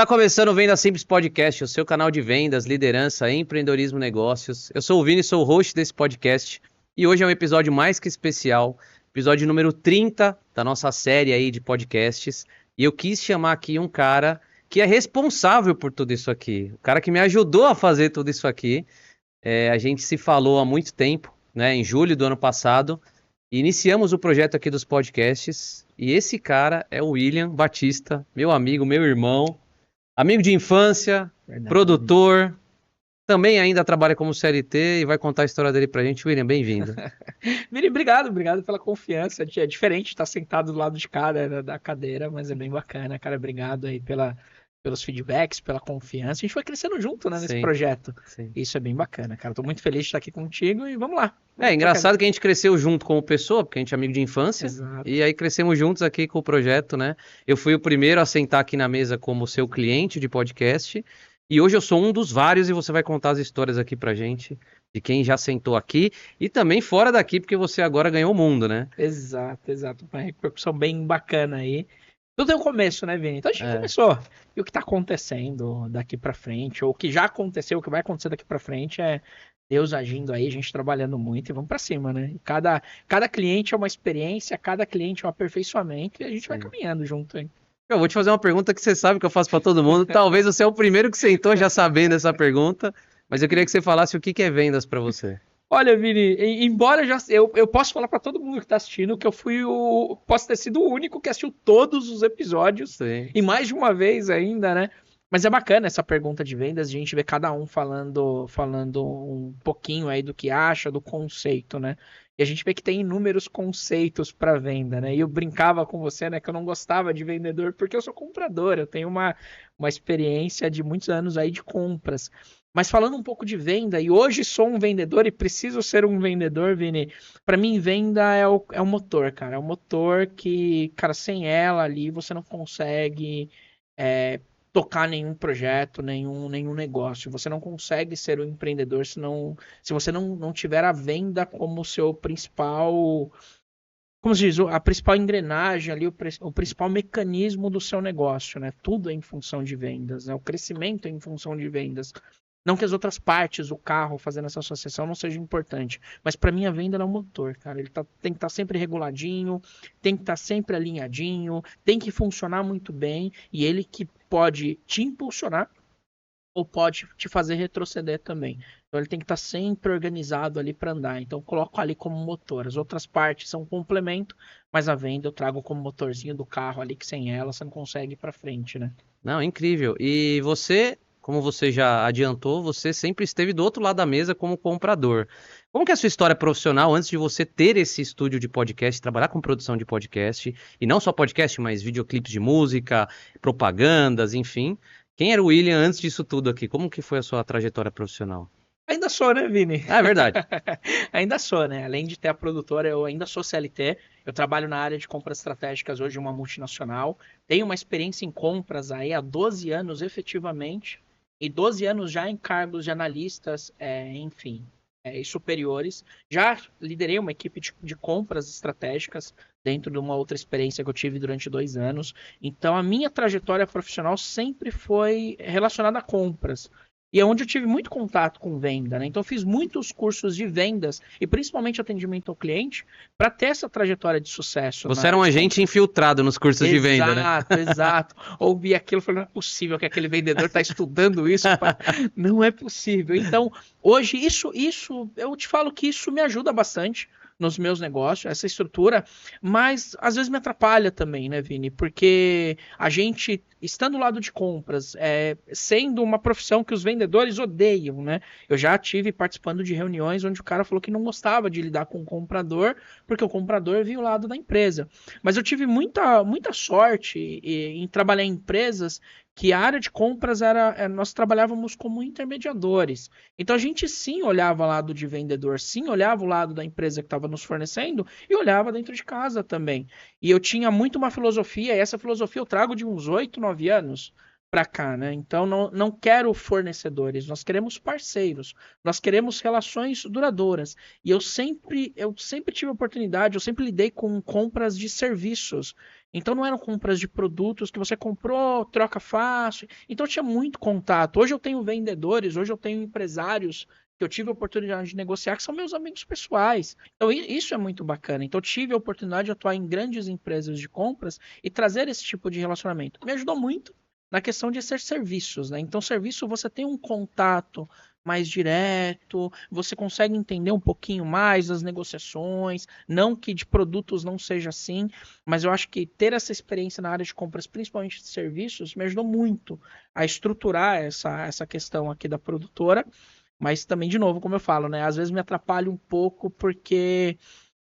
Tá começando o Venda Simples Podcast, o seu canal de vendas, liderança, empreendedorismo, negócios. Eu sou o Vini, sou o host desse podcast e hoje é um episódio mais que especial, episódio número 30 da nossa série aí de podcasts. E eu quis chamar aqui um cara que é responsável por tudo isso aqui, o cara que me ajudou a fazer tudo isso aqui. A gente se falou há muito tempo, né, em julho do ano passado, e iniciamos o projeto aqui dos podcasts. E esse cara é o William Batista, meu amigo, meu irmão. Amigo de infância, Verdade. produtor, também ainda trabalha como CLT e vai contar a história dele pra gente. William, bem-vindo. Vini, obrigado pela confiança. É diferente estar sentado do lado de cá da cadeira, mas é bem bacana, cara. Obrigado aí pelos feedbacks, pela confiança. A gente foi crescendo junto, né, nesse Sim, projeto. sim. Isso é bem bacana, cara. Tô muito feliz de estar aqui contigo e vamos lá. É engraçado que a gente cresceu junto como pessoa, porque a gente é amigo de infância. Exato. E aí crescemos juntos aqui com o projeto, né? Eu fui o primeiro a sentar aqui na mesa como seu cliente de podcast. E hoje eu sou um dos vários e você vai contar as histórias aqui pra gente de quem já sentou aqui e também fora daqui, porque você agora ganhou o mundo, né? Exato. Uma repercussão bem bacana aí. Tudo tem um começo, né, Vini? Então a gente É. começou. E o que tá acontecendo daqui pra frente, ou o que já aconteceu, o que vai acontecer daqui pra frente é Deus agindo aí, a gente trabalhando muito e vamos pra cima, né? E cada cliente é uma experiência, cada cliente é um aperfeiçoamento e a gente vai Sim. caminhando junto, hein? Eu vou te fazer uma pergunta que você sabe que eu faço pra todo mundo. Talvez você é o primeiro que sentou já sabendo essa pergunta, mas eu queria que você falasse o que é vendas pra você. Olha, Vini, embora eu posso falar pra todo mundo que tá assistindo que eu posso ter sido o único que assistiu todos os episódios Sim. e mais de uma vez ainda, né? Mas é bacana essa pergunta de vendas, a gente vê cada um falando um pouquinho aí do que acha, do conceito, né? E a gente vê que tem inúmeros conceitos para venda, né? E eu brincava com você, né, que eu não gostava de vendedor porque eu sou comprador, eu tenho uma experiência de muitos anos aí de compras. Mas falando um pouco de venda, e hoje sou um vendedor e preciso ser um vendedor, Vini, para mim venda é o motor, cara. É o motor que, cara, sem ela ali você não consegue tocar nenhum projeto, nenhum negócio. Você não consegue ser um empreendedor se você não tiver a venda como seu principal, como se diz, a principal engrenagem ali, o principal mecanismo do seu negócio, né? Tudo é em função de vendas, né? O crescimento é em função de vendas. Não que as outras partes, o carro, fazendo essa associação não seja importante, mas para mim a venda é o motor, cara. Tem que estar sempre reguladinho, tem que estar sempre alinhadinho, tem que funcionar muito bem e ele que pode te impulsionar ou pode te fazer retroceder também. Então ele tem que estar sempre organizado ali para andar. Então eu coloco ali como motor. As outras partes são um complemento, mas a venda eu trago como motorzinho do carro ali que sem ela você não consegue ir para frente, né? Não, incrível. E você, como você já adiantou, você sempre esteve do outro lado da mesa como comprador. Como que é a sua história profissional antes de você ter esse estúdio de podcast, trabalhar com produção de podcast, e não só podcast, mas videoclipes de música, propagandas, enfim. Quem era o William antes disso tudo aqui? Como que foi a sua trajetória profissional? Ainda sou, né, Vini? Ah, é verdade. Ainda sou, né? Além de ter a produtora, eu ainda sou CLT. Eu trabalho na área de compras estratégicas hoje em uma multinacional. Tenho uma experiência em compras aí há 12 anos efetivamente. E 12 anos já em cargos de analistas, enfim, e superiores. Já liderei uma equipe de compras estratégicas dentro de uma outra experiência que eu tive durante 2 anos. Então, a minha trajetória profissional sempre foi relacionada a compras. E é onde eu tive muito contato com venda, né? Então eu fiz muitos cursos de vendas e principalmente atendimento ao cliente para ter essa trajetória de sucesso. Você era um agente infiltrado nos cursos de venda, né? Exato. Ouvi aquilo e falei, não é possível que aquele vendedor está estudando isso. Não é possível. Então, hoje, eu te falo que isso me ajuda bastante nos meus negócios, essa estrutura, mas às vezes me atrapalha também, né, Vini? Porque a gente, estando do lado de compras, sendo uma profissão que os vendedores odeiam, né? Eu já tive participando de reuniões onde o cara falou que não gostava de lidar com o comprador, porque o comprador via o lado da empresa. Mas eu tive muita sorte em trabalhar em empresas que a área de compras nós trabalhávamos como intermediadores. Então a gente sim olhava o lado de vendedor, sim olhava o lado da empresa que estava nos fornecendo e olhava dentro de casa também. E eu tinha muito uma filosofia, e essa filosofia eu trago de uns 8, 9 anos, para cá, né? Então não quero fornecedores, nós queremos parceiros, nós queremos relações duradouras. E eu sempre tive oportunidade, eu sempre lidei com compras de serviços. Então não eram compras de produtos que você comprou, troca fácil. Então eu tinha muito contato. Hoje eu tenho vendedores, hoje eu tenho empresários que eu tive a oportunidade de negociar, que são meus amigos pessoais. Então isso é muito bacana. Então eu tive a oportunidade de atuar em grandes empresas de compras e trazer esse tipo de relacionamento. Me ajudou muito na questão de ser serviços, né? Então, serviço você tem um contato mais direto, você consegue entender um pouquinho mais das negociações, não que de produtos não seja assim, mas eu acho que ter essa experiência na área de compras, principalmente de serviços, me ajudou muito a estruturar essa questão aqui da produtora, mas também, de novo, como eu falo, né? Às vezes me atrapalha um pouco porque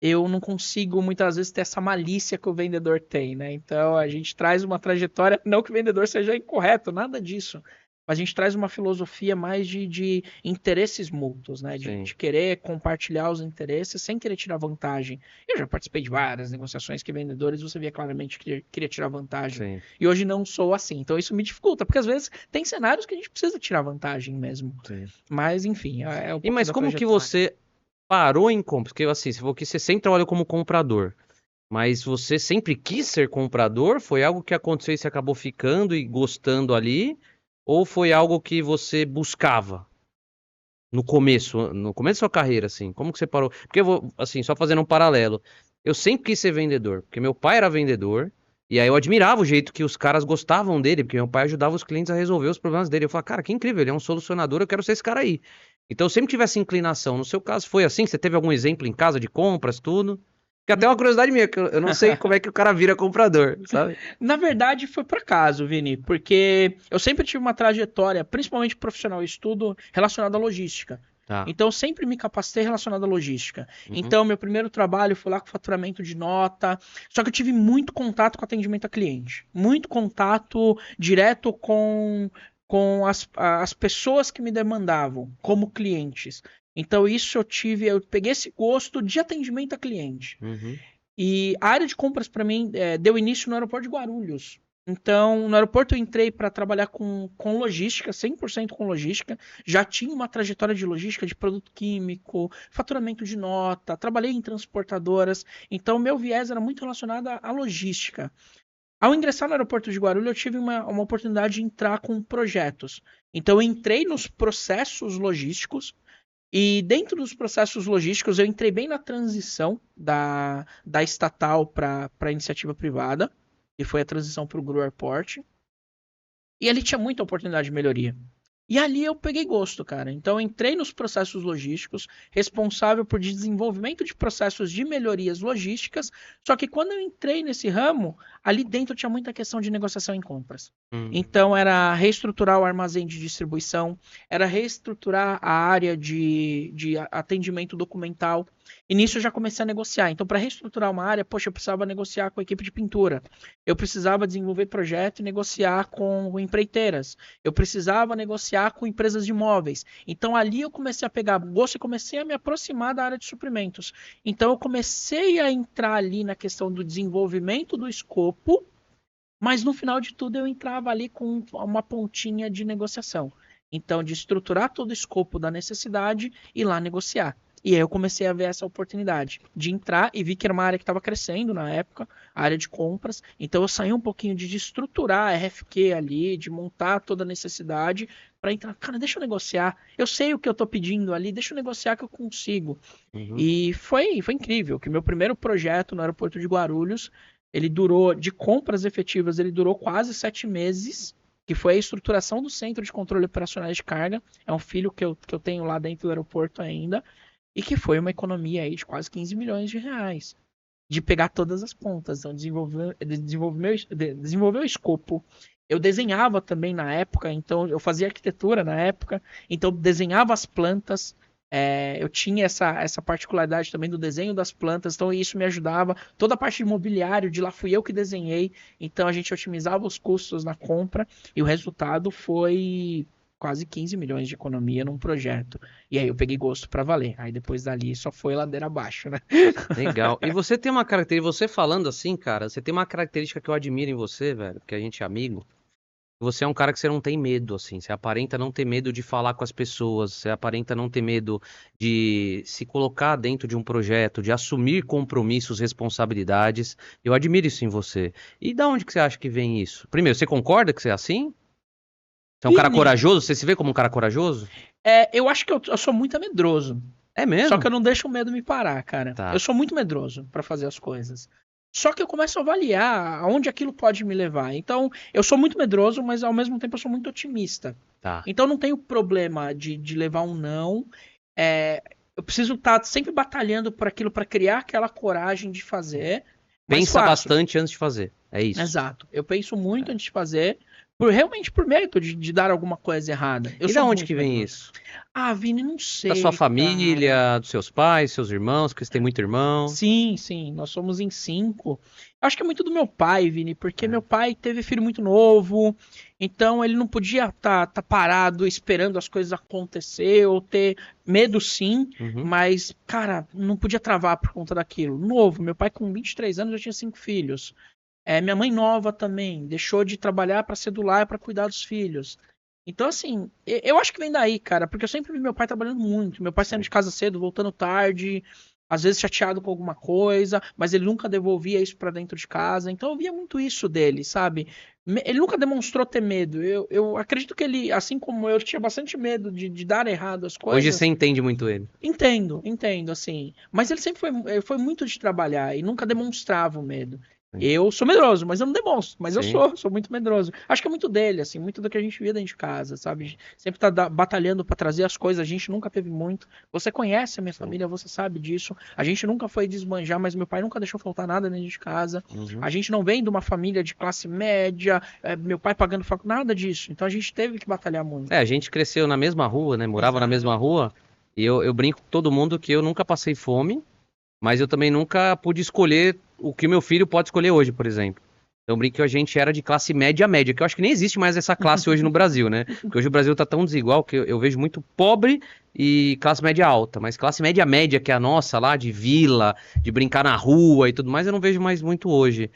eu não consigo muitas vezes ter essa malícia que o vendedor tem, né? Então a gente traz uma trajetória, não que o vendedor seja incorreto, nada disso. Mas a gente traz uma filosofia mais de interesses mútuos, né? De querer compartilhar os interesses sem querer tirar vantagem. Eu já participei de várias negociações que vendedores você via claramente que queria tirar vantagem. Sim. E hoje não sou assim. Então isso me dificulta, porque às vezes tem cenários que a gente precisa tirar vantagem mesmo. Sim. Mas enfim, é um pouco Mas da como que trajetória. você parou em compras? Porque assim, você sempre trabalhou como comprador, mas você sempre quis ser comprador? Foi algo que aconteceu e você acabou ficando e gostando ali? Ou foi algo que você buscava no começo da sua carreira, assim? Como que você parou? Porque eu vou, assim, só fazendo um paralelo. Eu sempre quis ser vendedor, porque meu pai era vendedor, e aí eu admirava o jeito que os caras gostavam dele, porque meu pai ajudava os clientes a resolver os problemas dele. Eu falava, cara, que incrível, ele é um solucionador, eu quero ser esse cara aí. Então eu sempre tive essa inclinação. No seu caso foi assim? Você teve algum exemplo em casa de compras, tudo? Que até é uma curiosidade minha, que eu não sei como é que o cara vira comprador, sabe? Na verdade, foi por acaso, Vini, porque eu sempre tive uma trajetória, principalmente profissional, estudo relacionado à logística. Tá. Então, eu sempre me capacitei relacionado à logística. Uhum. Então, meu primeiro trabalho foi lá com faturamento de nota. Só que eu tive muito contato com atendimento a cliente. Muito contato direto com as pessoas que me demandavam como clientes. Então, isso eu peguei esse gosto de atendimento a cliente. Uhum. E a área de compras para mim deu início no aeroporto de Guarulhos. Então, no aeroporto eu entrei para trabalhar com logística, 100% com logística. Já tinha uma trajetória de logística de produto químico, faturamento de nota, trabalhei em transportadoras. Então, meu viés era muito relacionado à logística. Ao ingressar no aeroporto de Guarulhos, eu tive uma oportunidade de entrar com projetos. Então, eu entrei nos processos logísticos, e dentro dos processos logísticos, eu entrei bem na transição da estatal para a iniciativa privada, e foi a transição para o Gru Airport. E ali tinha muita oportunidade de melhoria. E ali eu peguei gosto, cara. Então eu entrei nos processos logísticos, responsável por desenvolvimento de processos de melhorias logísticas. Só que quando eu entrei nesse ramo, ali dentro tinha muita questão de negociação em compras. Então era reestruturar o armazém de distribuição, era reestruturar a área de atendimento documental. E nisso eu já comecei a negociar. Então, para reestruturar uma área, poxa, eu precisava negociar com a equipe de pintura. Eu precisava desenvolver projeto e negociar com empreiteiras. Eu precisava negociar com empresas de imóveis. Então, ali eu comecei a pegar gosto e comecei a me aproximar da área de suprimentos. Então, eu comecei a entrar ali na questão do desenvolvimento do escopo, mas no final de tudo eu entrava ali com uma pontinha de negociação. Então, de estruturar todo o escopo da necessidade e ir lá negociar. E aí eu comecei a ver essa oportunidade de entrar e vi que era uma área que estava crescendo na época, a área de compras. Então eu saí um pouquinho de estruturar a RFQ ali, de montar toda a necessidade para entrar. Cara, deixa eu negociar. Eu sei o que eu estou pedindo ali, deixa eu negociar que eu consigo. Uhum. E foi incrível, que meu primeiro projeto no aeroporto de Guarulhos, ele durou, de compras efetivas, ele durou quase 7 meses, que foi a estruturação do Centro de Controle Operacionais de Carga. É um filho que eu tenho lá dentro do aeroporto ainda. E que foi uma economia aí de quase 15 milhões de reais. De pegar todas as pontas. Então, desenvolver o escopo. Eu desenhava também na época, então eu fazia arquitetura na época, então desenhava as plantas. Eu tinha essa particularidade também do desenho das plantas, então isso me ajudava. Toda a parte de imobiliário, de lá fui eu que desenhei, então a gente otimizava os custos na compra e o resultado foi quase 15 milhões de economia num projeto. E aí eu peguei gosto pra valer. Aí depois dali só foi ladeira abaixo, né? Legal. E você tem uma característica, você falando assim, cara, você tem uma característica que eu admiro em você, velho, porque a gente é amigo, Você é um cara que você não tem medo, assim. Você aparenta não ter medo de falar com as pessoas. Você aparenta não ter medo de se colocar dentro de um projeto, de assumir compromissos, responsabilidades. Eu admiro isso em você. E da onde que você acha que vem isso? Primeiro, você concorda que você é assim? Você é um cara Vini, corajoso? Você se vê como um cara corajoso? eu acho que eu sou muito medroso. É Só que mesmo? eu não deixo o medo me parar, cara. Eu Tá, sou muito medroso pra fazer as coisas. Só que eu começo a avaliar aonde aquilo pode me levar. Então, eu sou muito medroso, mas ao mesmo tempo eu sou muito otimista. tá. Então, não tenho problema de levar um não. É, eu preciso estar sempre batalhando por aquilo para criar aquela coragem de fazer, mas Pensa faço. bastante antes de fazer. É isso. Exato. Eu penso muito antes de fazer, realmente por medo de dar alguma coisa errada. Eu E da sou onde que muito vem medroso. isso? Ah, Vini, não Da sua sei, cara. família, dos seus pais, seus irmãos, porque você tem muito irmão. Sim, sim, nós somos em 5. Acho que é muito do meu pai, Vini, porque É. meu pai teve filho muito novo, então ele não podia tá parado esperando as coisas acontecer, ou ter medo sim, Uhum. mas, cara, não podia travar por conta daquilo. Novo, meu pai com 23 anos já tinha 5 filhos. Minha mãe nova também, deixou de trabalhar para ser do lar para cuidar dos filhos. Então, assim, eu acho que vem daí, cara, porque eu sempre vi meu pai trabalhando muito. Meu pai saindo Sim. de casa cedo, voltando tarde, às vezes chateado com alguma coisa, mas ele nunca devolvia isso pra dentro de casa. Então eu via muito isso dele, sabe? Ele nunca demonstrou ter medo. Eu acredito que ele, assim como eu, tinha bastante medo de dar errado as Hoje você coisas. entende muito ele. Entendo, assim. Mas ele sempre foi muito de trabalhar e nunca demonstrava o medo. Sim. Eu sou medroso, mas eu não demonstro. Mas eu Sim. sou muito medroso. Acho que é muito dele, assim, muito do que a gente via dentro de casa, sabe? Sempre tá batalhando pra trazer as coisas. A gente nunca teve muito. Você conhece a minha Sim. família, você sabe disso. A gente nunca foi desmanjar, mas meu pai nunca deixou faltar nada dentro de casa. Uhum. A gente não vem de uma família de classe média, meu pai pagando faculdade, nada disso. Então a gente teve que batalhar muito. A gente cresceu na mesma rua, né? Morava na mesma Exato. rua. E eu brinco com todo mundo que eu nunca passei fome, mas eu também nunca pude escolher o que o meu filho pode escolher hoje, por exemplo. Então, eu brinco que a gente era de classe média média, que eu acho que nem existe mais essa classe hoje no Brasil, né? Porque hoje o Brasil tá tão desigual que eu vejo muito pobre e classe média alta, mas classe média média, que é a nossa lá, de vila, de brincar na rua e tudo mais, eu não vejo mais muito hoje.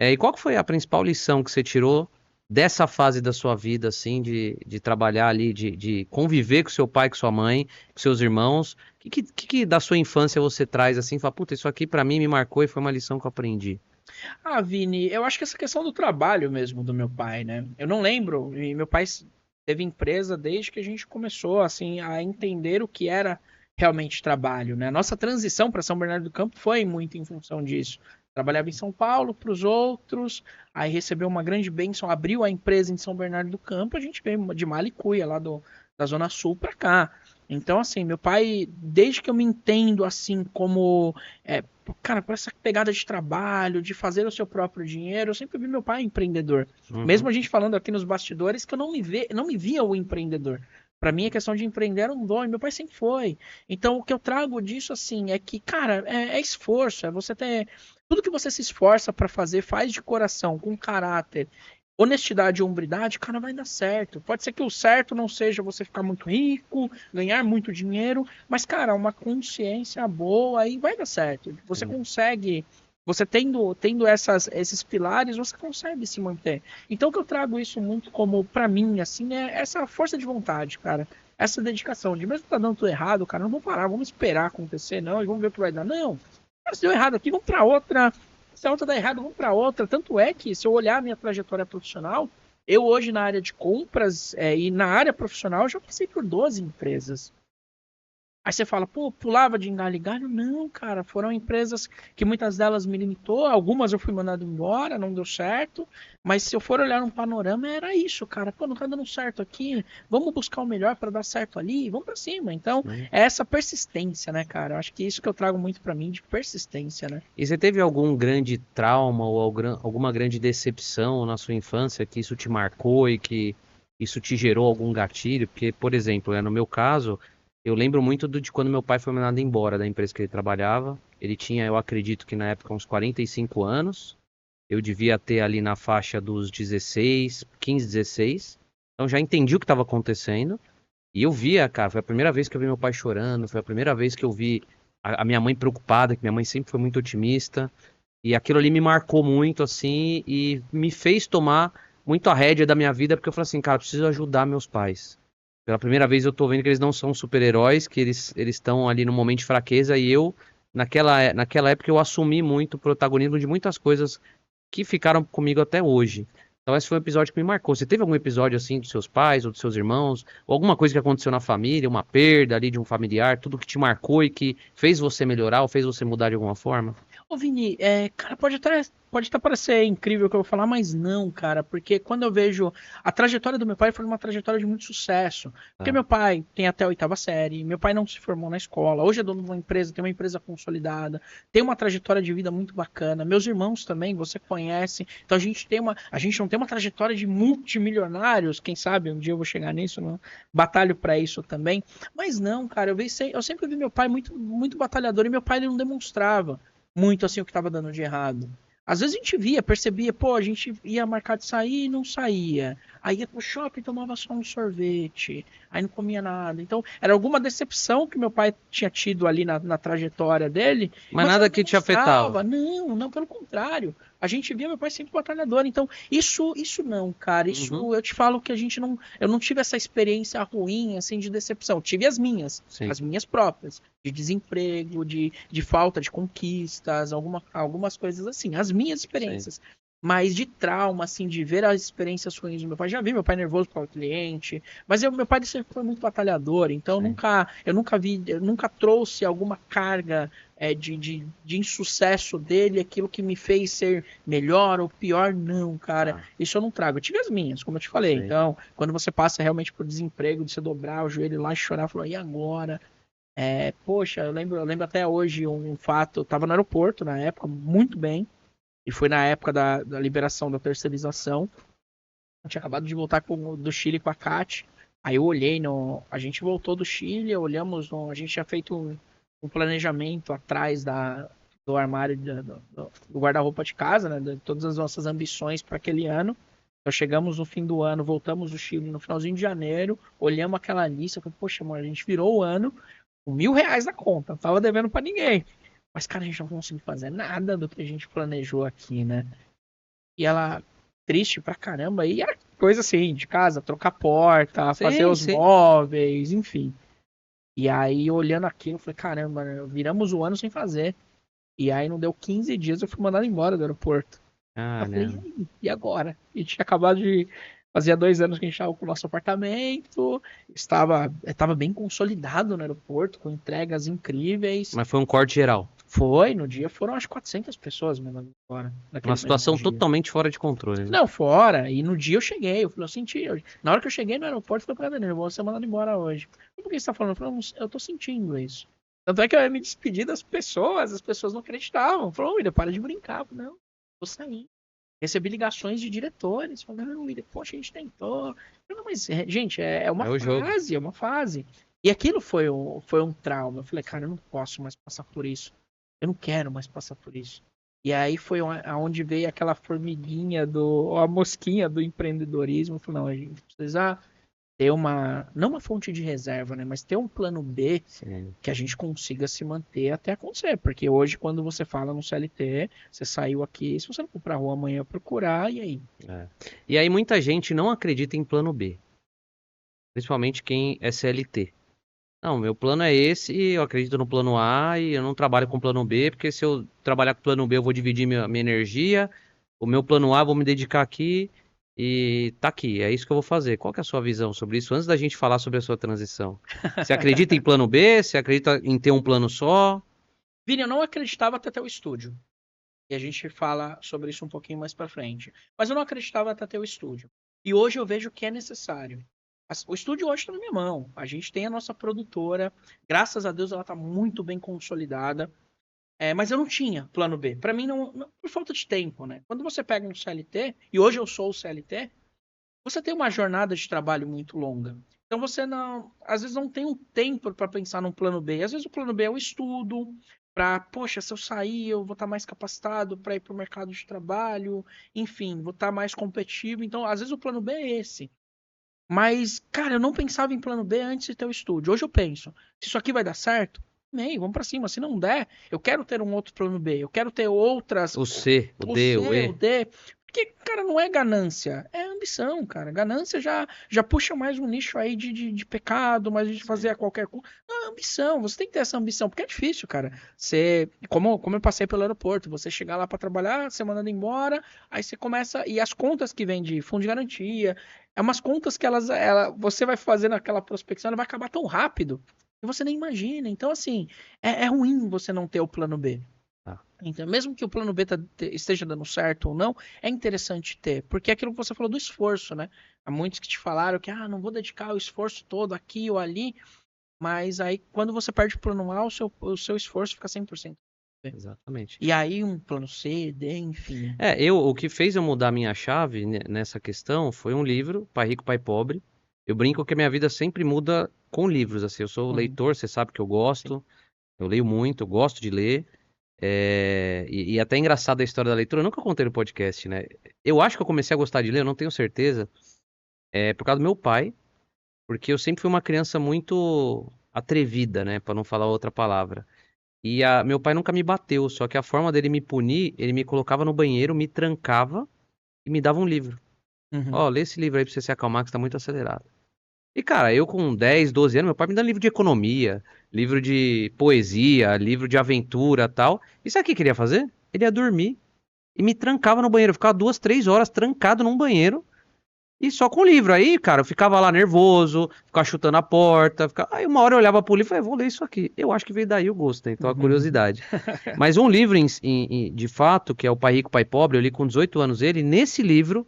E qual que foi a principal lição que você tirou dessa fase da sua vida, assim, de trabalhar ali, de conviver com seu pai, com sua mãe, com seus irmãos? O que da sua infância você traz assim, fala, puta, isso aqui pra mim me marcou e foi uma lição que eu aprendi? Ah, Vini, eu acho que essa questão do trabalho mesmo do meu pai, né? Eu não lembro, e meu pai teve empresa desde que a gente começou, assim, a entender o que era realmente trabalho, né? A nossa transição para São Bernardo do Campo foi muito em função disso. Trabalhava em São Paulo para os outros, aí recebeu uma grande bênção, abriu a empresa em São Bernardo do Campo, a gente veio de Malicuia, lá da Zona Sul para cá. Então, assim, meu pai, desde que eu me entendo assim como cara, por essa pegada de trabalho, de fazer o seu próprio dinheiro, eu sempre vi meu pai empreendedor. Uhum. Mesmo a gente falando aqui nos bastidores que eu não me via o empreendedor. Para mim, a questão de empreender era um dom, e meu pai sempre foi. Então, o que eu trago disso, assim, é que, cara, é esforço, é você ter. Tudo que você se esforça para fazer, faz de coração, com caráter, honestidade e hombridade, cara, vai dar certo. Pode ser que o certo não seja você ficar muito rico, ganhar muito dinheiro, mas, cara, uma consciência boa aí vai dar certo. Você Sim. consegue, você tendo esses pilares, você consegue se manter. Então, o que eu trago isso muito como, pra mim, assim, é essa força de vontade, cara. Essa dedicação de mesmo que tá dando tudo errado, cara, não vamos parar, vamos esperar acontecer, não, e vamos ver o que vai dar. Não, cara, se deu errado aqui, vamos pra outra. Se a outra dá errado, vamos para outra. Tanto é que, se eu olhar a minha trajetória profissional, eu hoje na área de compras e na área profissional já passei por 12 empresas. Aí você fala, pô, pulava de galho em galho? Não, cara, foram empresas que muitas delas me limitou, algumas eu fui mandado embora, não deu certo, mas se eu for olhar um panorama, era isso, cara, pô, não tá dando certo aqui, vamos buscar o melhor para dar certo ali, vamos para cima. Então, Sim. é essa persistência, né, cara? Eu acho que é isso que eu trago muito para mim, de persistência, né? E você teve algum grande trauma ou alguma grande decepção na sua infância que isso te marcou e que isso te gerou algum gatilho? Porque, por exemplo, no meu caso, eu lembro muito de quando meu pai foi mandado embora da empresa que ele trabalhava. Ele tinha, eu acredito que na época, uns 45 anos. Eu devia ter ali na faixa dos 16, 15, 16. Então já entendi o que estava acontecendo. E eu via, cara, foi a primeira vez que eu vi meu pai chorando, foi a primeira vez que eu vi a minha mãe preocupada, que minha mãe sempre foi muito otimista. E aquilo ali me marcou muito, assim, e me fez tomar muito a rédea da minha vida, porque eu falei assim, cara, preciso ajudar meus pais. Pela primeira vez eu tô vendo que eles não são super-heróis, que eles estão ali no momento de fraqueza, e eu, naquela época, eu assumi muito o protagonismo de muitas coisas que ficaram comigo até hoje. Então esse foi um episódio que me marcou. Você teve algum episódio assim dos seus pais ou dos seus irmãos, ou alguma coisa que aconteceu na família, uma perda ali de um familiar, tudo que te marcou e que fez você melhorar ou fez você mudar de alguma forma? Ô, Vini, cara, pode até parecer incrível o que eu vou falar, mas não, cara, porque quando eu vejo a trajetória do meu pai foi uma trajetória de muito sucesso. Porque Ah, meu pai tem até a 8ª série, meu pai não se formou na escola, hoje é dono de uma empresa, tem uma empresa consolidada, tem uma trajetória de vida muito bacana. Meus irmãos também, você conhece. Então a gente não tem uma trajetória de multimilionários, quem sabe um dia eu vou chegar nisso, não batalho pra isso também. Mas não, cara, eu sempre vi meu pai muito, muito batalhador e meu pai ele não demonstrava muito assim o que estava dando de errado. Às vezes a gente via, percebia, pô, a gente ia marcar de sair e não saía. Aí ia pro shopping, tomava só um sorvete, aí não comia nada. Então, era alguma decepção que meu pai tinha tido ali na trajetória dele, mas mas nada não que te afetava. demonstrava. Não, não, pelo contrário. A gente via meu pai sempre batalhador. Então, isso não, cara. Uhum, Isso eu te falo que eu não tive essa experiência ruim, assim, de decepção. Tive sim, as minhas próprias, de desemprego, de falta de conquistas, algumas coisas assim. As minhas sim. experiências. Mas de trauma, assim, de ver as experiências ruins do meu pai. Já vi meu pai nervoso com o cliente, mas meu pai sempre foi muito batalhador, então Sim. eu nunca trouxe alguma carga de insucesso dele, aquilo que me fez ser melhor ou pior, não, cara. Ah, Isso eu não trago. Eu tive as minhas, como eu te falei. sei. Então, quando você passa realmente por desemprego, de você dobrar o joelho lá e chorar, falar, e agora? Poxa, eu lembro até hoje um fato, eu tava no aeroporto na época, muito bem. E foi na época da liberação da terceirização. Eu tinha acabado de voltar do Chile com a Kat. Aí eu olhei no. A gente voltou do Chile, olhamos no. A gente tinha feito um planejamento atrás do armário do guarda-roupa de casa, né? De todas as nossas ambições para aquele ano. Então chegamos no fim do ano, voltamos do Chile no finalzinho de janeiro, olhamos aquela lista, falei, poxa, mano, a gente virou o ano com R$ 1.000 na conta, não tava devendo para ninguém. Mas, cara, a gente não conseguiu fazer nada do que a gente planejou aqui, né? E ela, triste pra caramba, e era coisa assim, de casa, trocar porta, fazer Sim, os sim. móveis, enfim. E aí, olhando aquilo, eu falei, caramba, né, viramos o ano sem fazer. E aí, não deu 15 dias, eu fui mandado embora do aeroporto. Ah, Eu falei, e não. aí? E agora? E tinha acabado de. Fazia 2 anos que a gente estava com o nosso apartamento, estava bem consolidado no aeroporto, com entregas incríveis. Mas foi um corte geral. Foi, no dia foram umas 400 pessoas mesmo fora, Uma naquele mesmo situação dia. totalmente fora de controle, né? Não, fora. E no dia eu cheguei, eu falei, eu senti. Na hora que eu cheguei no aeroporto, eu falei pra Daniel, eu vou ser mandado embora hoje. Por que você tá falando? Eu falei, eu tô sentindo isso. Tanto é que eu ia me despedir das pessoas, as pessoas não acreditavam. Falou, William, para de brincar. Eu falei, não, tô saindo. Recebi ligações de diretores, falando, não, William, poxa, a gente tentou. Eu falei, não, mas, gente, é uma É o jogo. fase, é uma fase. E aquilo foi um trauma. Eu falei, cara, eu não posso mais passar por isso. Eu não quero mais passar por isso. E aí foi aonde veio aquela formiguinha a mosquinha do empreendedorismo. Eu falei, não, a gente precisa ter não uma fonte de reserva, né? Mas ter um plano B Sim. que a gente consiga se manter até acontecer. Porque hoje, quando você fala no CLT, você saiu aqui, se você não for pra rua amanhã procurar, e aí? É. E aí muita gente não acredita em plano B. Principalmente quem é CLT. Não, meu plano é esse, eu acredito no plano A e eu não trabalho com plano B, porque se eu trabalhar com plano B eu vou dividir minha energia, o meu plano A eu vou me dedicar aqui e tá aqui, é isso que eu vou fazer. Qual que é a sua visão sobre isso, antes da gente falar sobre a sua transição? Você acredita em plano B? Você acredita em ter um plano só? Vini, eu não acreditava até ter o estúdio. E a gente fala sobre isso um pouquinho mais pra frente. Mas eu não acreditava até ter o estúdio. E hoje eu vejo que é necessário. O estúdio hoje está na minha mão. A gente tem a nossa produtora. Graças a Deus ela está muito bem consolidada. Mas eu não tinha plano B. Para mim, por falta de tempo, né? Quando você pega um CLT, e hoje eu sou o CLT, você tem uma jornada de trabalho muito longa. Então você não, às vezes não tem um tempo para pensar num plano B. Às vezes o plano B é o estudo, para, poxa, se eu sair, eu vou estar mais capacitado para ir para o mercado de trabalho, enfim, vou estar mais competitivo. Então, às vezes o plano B é esse. Mas, cara, eu não pensava em plano B antes de ter o estúdio. Hoje eu penso, se isso aqui vai dar certo, amém, vamos pra cima. Se não der, eu quero ter um outro plano B. Eu quero ter outras. O C, o O D, C, o o E? D. Porque, cara, não é ganância, é ambição, cara. Ganância já puxa mais um nicho aí de pecado, mais de fazer a qualquer coisa. Não, é ambição, você tem que ter essa ambição, porque é difícil, cara. Você, como eu passei pelo aeroporto, você chegar lá pra trabalhar, você mandando embora, aí você começa, e as contas que vem de fundo de garantia, é umas contas que você vai fazendo aquela prospecção, ela vai acabar tão rápido, que você nem imagina. Então, assim, é ruim você não ter o plano B. Tá. Então, mesmo que o plano B esteja dando certo ou não, é interessante ter, porque é aquilo que você falou do esforço, né? Há muitos que te falaram que, não vou dedicar o esforço todo aqui ou ali, mas aí quando você perde o plano A, o seu esforço fica 100%. Exatamente. E aí um plano C, D, enfim. O que fez eu mudar minha chave nessa questão foi um livro, Pai Rico, Pai Pobre. Eu brinco que a minha vida sempre muda com livros, assim. Eu sou leitor, você sabe que eu gosto. Eu leio muito, eu gosto de ler. E até é engraçado a história da leitura, eu nunca contei no podcast, né? Eu acho que eu comecei a gostar de ler, eu não tenho certeza, por causa do meu pai, porque eu sempre fui uma criança muito atrevida, né? Pra não falar outra palavra. E meu pai nunca me bateu, só que a forma dele me punir, ele me colocava no banheiro, me trancava e me dava um livro. Ó, lê esse livro aí pra você se acalmar, que você tá muito acelerado. E, cara, eu com 10, 12 anos, meu pai me dando livro de economia, livro de poesia, livro de aventura tal. E sabe o que ele queria fazer? Ele ia dormir e me trancava no banheiro. Eu ficava 2, 3 horas trancado num banheiro e só com o livro. Aí, cara, eu ficava lá nervoso, ficava chutando a porta. Aí uma hora eu olhava pro livro e falei, vou ler isso aqui. Eu acho que veio daí o gosto, né? Então a curiosidade. Mas um livro, de fato, que é o Pai Rico, Pai Pobre, eu li com 18 anos ele. Nesse livro,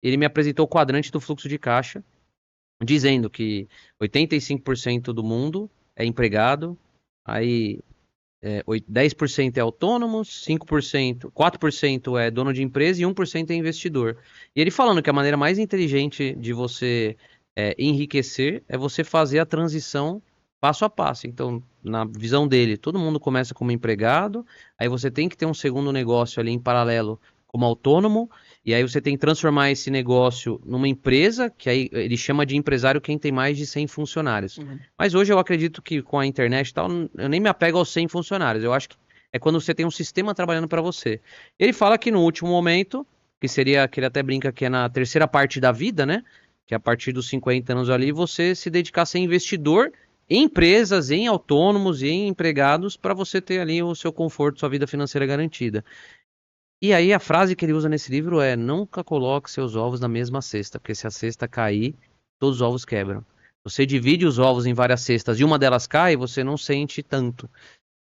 ele me apresentou o quadrante do fluxo de caixa, dizendo que 85% do mundo é empregado, aí 10% é autônomo, 5%, 4% é dono de empresa e 1% é investidor. E ele falando que a maneira mais inteligente de você enriquecer é você fazer a transição passo a passo. Então, na visão dele, todo mundo começa como empregado, aí você tem que ter um segundo negócio ali em paralelo como autônomo, e aí você tem que transformar esse negócio numa empresa, que aí ele chama de empresário quem tem mais de 100 funcionários. Mas hoje eu acredito que com a internet e tal, eu nem me apego aos 100 funcionários. Eu acho que é quando você tem um sistema trabalhando para você. Ele fala que no último momento, que seria, que ele até brinca que é na terceira parte da vida, né? Que é a partir dos 50 anos ali, você se dedicar a ser investidor em empresas, em autônomos e em empregados, para você ter ali o seu conforto, sua vida financeira garantida. E aí a frase que ele usa nesse livro é: nunca coloque seus ovos na mesma cesta, porque se a cesta cair, todos os ovos quebram. Você divide os ovos em várias cestas e uma delas cai, você não sente tanto.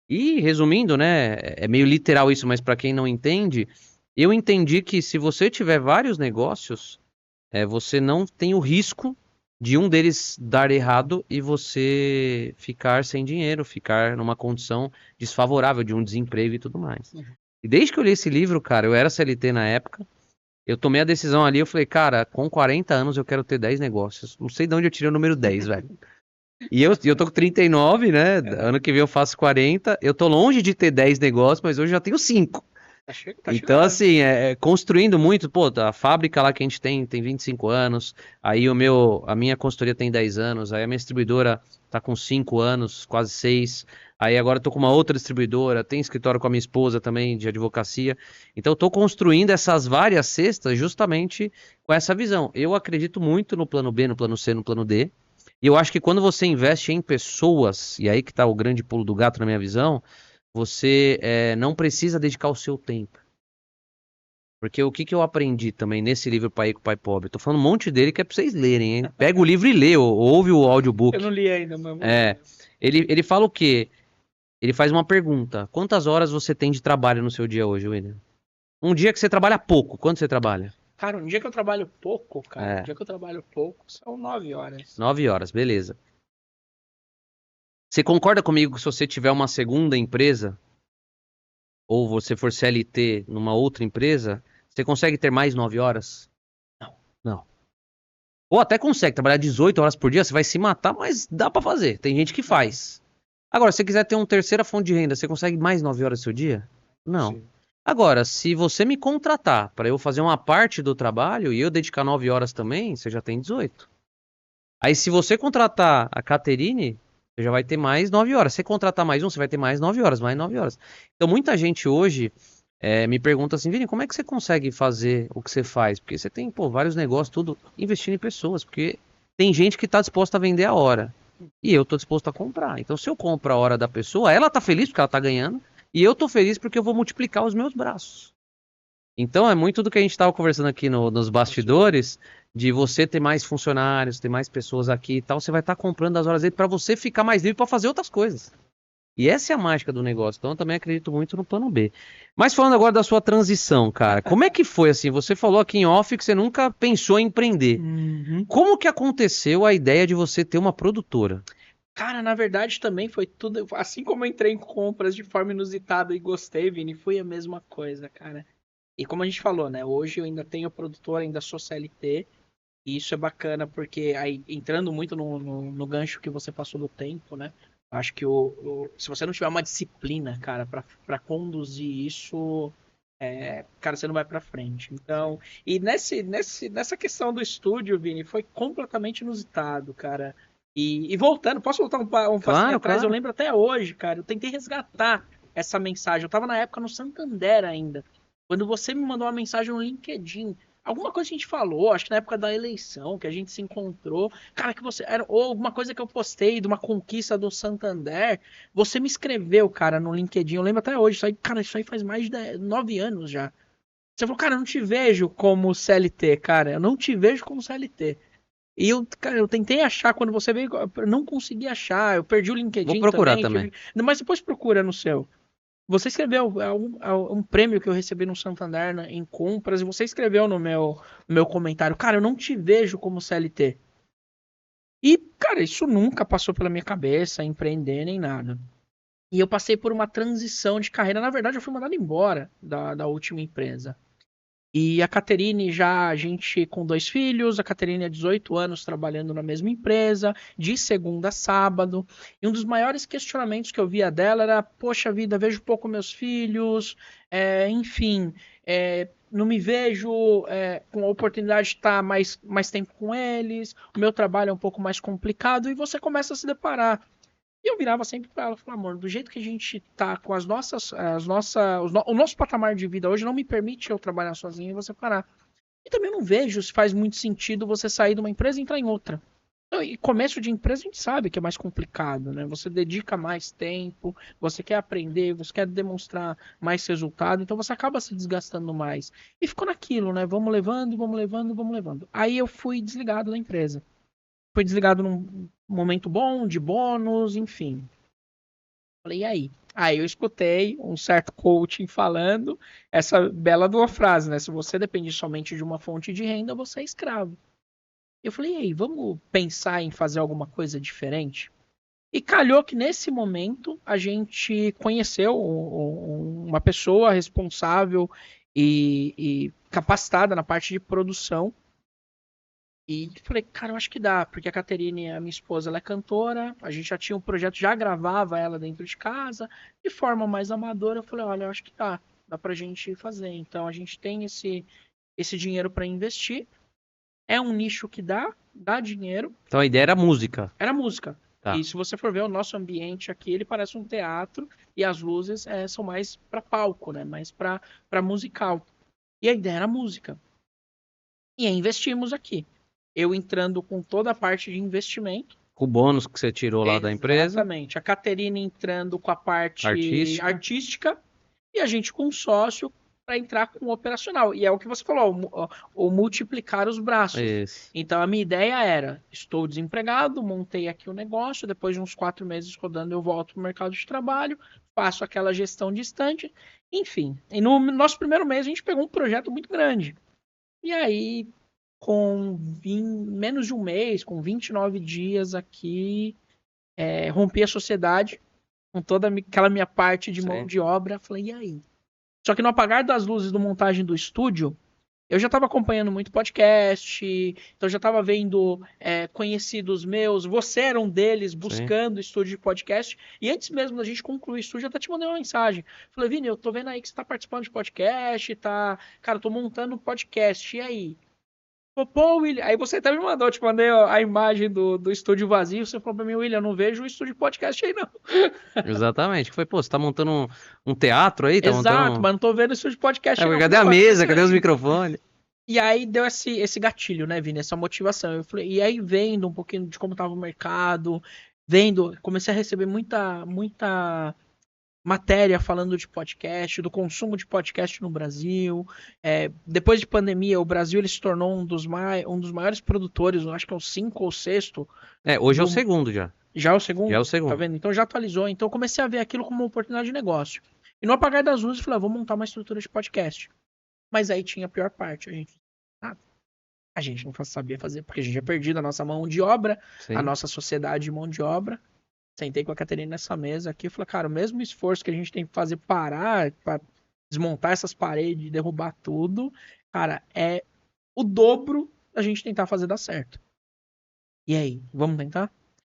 E resumindo, né, é meio literal isso, mas para quem não entende, eu entendi que se você tiver vários negócios, você não tem o risco de um deles dar errado e você ficar sem dinheiro, ficar numa condição desfavorável de um desemprego e tudo mais. E desde que eu li esse livro, cara, eu era CLT na época, eu tomei a decisão ali, eu falei, cara, com 40 anos eu quero ter 10 negócios. Não sei de onde eu tirei o número 10, velho. E eu tô com 39, né? Ano que vem eu faço 40. Eu tô longe de ter 10 negócios, mas hoje eu já tenho 5. Tá Então, chegando. assim, construindo muito, pô, a fábrica lá que a gente tem 25 anos, aí a minha consultoria tem 10 anos, aí a minha distribuidora tá com 5 anos, quase 6, aí agora eu tô com uma outra distribuidora, tem escritório com a minha esposa também, de advocacia, então eu tô construindo essas várias cestas justamente com essa visão. Eu acredito muito no plano B, no plano C, no plano D, e eu acho que quando você investe em pessoas, e aí que tá o grande pulo do gato na minha visão, você não precisa dedicar o seu tempo. Porque o que eu aprendi também nesse livro Pai Rico, Pai Pobre? Tô falando um monte dele que é pra vocês lerem, hein? Pega o livro e lê, ou ouve o audiobook. Eu não li ainda, mas... Ele fala o quê? Ele faz uma pergunta. Quantas horas você tem de trabalho no seu dia hoje, William? Um dia que você trabalha pouco, quanto você trabalha? Cara, um dia que eu trabalho pouco, um dia que eu trabalho pouco, são 9 horas. 9 horas, beleza. Você concorda comigo que se você tiver uma segunda empresa, ou você for CLT numa outra empresa, você consegue ter mais 9 horas? Não. Ou até consegue trabalhar 18 horas por dia, você vai se matar, mas dá pra fazer. Tem gente que faz. Agora, se você quiser ter uma terceira fonte de renda, você consegue mais 9 horas do seu dia? Não. Sim. Agora, se você me contratar para eu fazer uma parte do trabalho e eu dedicar 9 horas também, você já tem 18. Aí se você contratar a Caterine, você já vai ter mais 9 horas. Se você contratar mais um, você vai ter mais 9 horas, mais 9 horas. Então muita gente hoje me perguntam assim, Vini, como é que você consegue fazer o que você faz? Porque você tem, pô, vários negócios, tudo, investindo em pessoas, porque tem gente que tá disposta a vender a hora. E eu tô disposto a comprar. Então, se eu compro a hora da pessoa, ela tá feliz porque ela tá ganhando, e eu tô feliz porque eu vou multiplicar os meus braços. Então, é muito do que a gente tava conversando aqui nos bastidores, de você ter mais funcionários, ter mais pessoas aqui e tal, você vai estar comprando as horas dele para você ficar mais livre para fazer outras coisas. E essa é a mágica do negócio. Então, eu também acredito muito no plano B. Mas falando agora da sua transição, cara, como é que foi assim? Você falou aqui em off que você nunca pensou em empreender. Uhum. Como que aconteceu a ideia de você ter uma produtora? Cara, na verdade também foi tudo. Assim como eu entrei em compras de forma inusitada e gostei, Vini, foi a mesma coisa, cara. E como a gente falou, né? Hoje eu ainda tenho produtora, ainda sou CLT. E isso é bacana porque aí entrando muito no gancho que você passou do tempo, né? Acho que se você não tiver uma disciplina, cara, pra conduzir isso, cara, você não vai pra frente. Então, e nessa questão do estúdio, Vini, foi completamente inusitado, cara. E voltando, posso voltar um passinho Claro, atrás? Eu claro. lembro até hoje, cara, eu tentei resgatar essa mensagem. Eu tava na época no Santander ainda. Quando você me mandou uma mensagem no LinkedIn, alguma coisa que a gente falou, acho que na época da eleição, que a gente se encontrou, cara, que você era, ou alguma coisa que eu postei de uma conquista do Santander, você me escreveu, cara, no LinkedIn, eu lembro até hoje, isso aí, cara, isso aí faz mais de 9 anos já. Você falou, cara, eu não te vejo como CLT, cara, eu não te vejo como CLT. E eu, cara, eu tentei achar quando você veio, eu não consegui achar, eu perdi o Vou LinkedIn procurar também, também. mas depois procura no seu. Você escreveu um prêmio que eu recebi no Santander em compras e você escreveu no meu comentário, cara, eu não te vejo como CLT. E, cara, isso nunca passou pela minha cabeça, empreender nem nada. E eu passei por uma transição de carreira. Na verdade, eu fui mandado embora da última empresa. E a Caterine já, a gente com 2 filhos, a Caterine há 18 anos trabalhando na mesma empresa, de segunda a sábado. E um dos maiores questionamentos que eu via dela era: poxa vida, vejo pouco meus filhos, enfim, não me vejo com a oportunidade de estar mais tempo com eles, o meu trabalho é um pouco mais complicado, e você começa a se deparar. E eu virava sempre pra ela, falava, amor, do jeito que a gente tá com o nosso patamar de vida hoje não me permite eu trabalhar sozinho e você parar. E também não vejo se faz muito sentido você sair de uma empresa e entrar em outra. Então, e começo de empresa a gente sabe que é mais complicado, né? Você dedica mais tempo, você quer aprender, você quer demonstrar mais resultado, então você acaba se desgastando mais. E ficou naquilo, né? Vamos levando, vamos levando, vamos levando. Aí eu fui desligado da empresa. Fui desligado num momento bom, de bônus, enfim. Falei, e aí? Aí eu escutei um certo coaching falando essa bela de uma frase, né? Se você depende somente de uma fonte de renda, você é escravo. Eu falei, e aí, vamos pensar em fazer alguma coisa diferente? E calhou que nesse momento a gente conheceu uma pessoa responsável e capacitada na parte de produção. E falei, cara, eu acho que dá, porque a Caterine, a minha esposa, ela é cantora, a gente já tinha um projeto, já gravava ela dentro de casa, de forma mais amadora. Eu falei, olha, eu acho que dá pra gente fazer. Então a gente tem esse dinheiro para investir, é um nicho que dá dinheiro, Então a ideia era música. era música. Tá. E se você for ver o nosso ambiente aqui, ele parece um teatro e as luzes são mais para palco, né? Mais para musical. E a ideia era música. E aí investimos aqui. Eu entrando com toda a parte de investimento. Com o bônus que você tirou lá da empresa, Exatamente. A Caterina entrando com a parte artística. artística e a gente com sócio para entrar com o operacional. E é o que você falou, o multiplicar os braços. Isso. Então a minha ideia era: estou desempregado, montei aqui o negócio, depois de uns 4 meses rodando, eu volto para o mercado de trabalho, faço aquela gestão distante, enfim. E no nosso primeiro mês a gente pegou um projeto muito grande. E aí, com menos de um mês, com 29 dias aqui, rompi a sociedade com toda aquela minha parte de mão Sim. de obra. Falei, e aí? Só que no apagar das luzes do montagem do estúdio, eu já estava acompanhando muito podcast, então já estava vendo conhecidos meus, você era um deles, buscando estúdio de podcast, e antes mesmo da gente concluir o estúdio, eu até te mandei uma mensagem. Falei, Vini, eu tô vendo aí que você tá participando de podcast, cara, eu tô montando um podcast, e aí? Pô, William, aí você até me mandou, te mandei a imagem do estúdio vazio, você falou pra mim, William, eu não vejo o estúdio podcast aí não. Exatamente. Foi, pô, você tá montando um teatro aí? Tá Exato, montando. mas não tô vendo o estúdio podcast É, aí não. Eu cadê falei, a ó, mesa? Cadê os excelente. microfones? E aí deu esse gatilho, né, Vini? Essa motivação. Eu falei, e aí vendo um pouquinho de como tava o mercado, comecei a receber muita matéria falando de podcast, do consumo de podcast no Brasil. Depois de pandemia, o Brasil ele se tornou um dos maiores produtores, eu acho que é o 5 ou sexto. Hoje é o segundo já. Já é o Já é o segundo? Tá segundo. vendo? Então já atualizou. Então eu comecei a ver aquilo como uma oportunidade de negócio. E no apagar das luzes, eu falei, vou montar uma estrutura de podcast. Mas aí tinha a pior parte, a gente não sabia fazer, porque a gente tinha perdido a nossa mão de obra, Sim. a nossa sociedade de mão de obra. Sentei com a Caterina nessa mesa aqui e falei, cara, o mesmo esforço que a gente tem que fazer parar, para desmontar essas paredes, derrubar tudo, cara, é o dobro da gente tentar fazer dar certo. E aí, vamos tentar?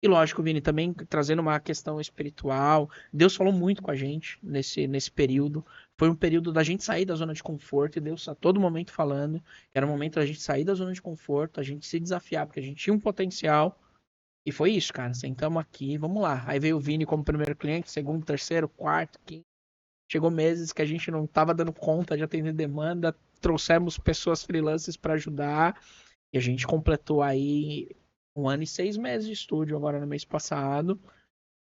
E lógico, Vini, também trazendo uma questão espiritual, Deus falou muito com a gente nesse período. Foi um período da gente sair da zona de conforto, e Deus a todo momento falando. Era um momento da gente sair da zona de conforto, a gente se desafiar, porque a gente tinha um potencial. E foi isso, cara. Sentamos aqui, vamos lá. Aí veio o Vini como primeiro cliente, segundo, terceiro, quarto, quinto. Chegou meses que a gente não estava dando conta de atender demanda. Trouxemos pessoas freelancers para ajudar. E a gente completou aí 1 ano e 6 meses de estúdio agora no mês passado.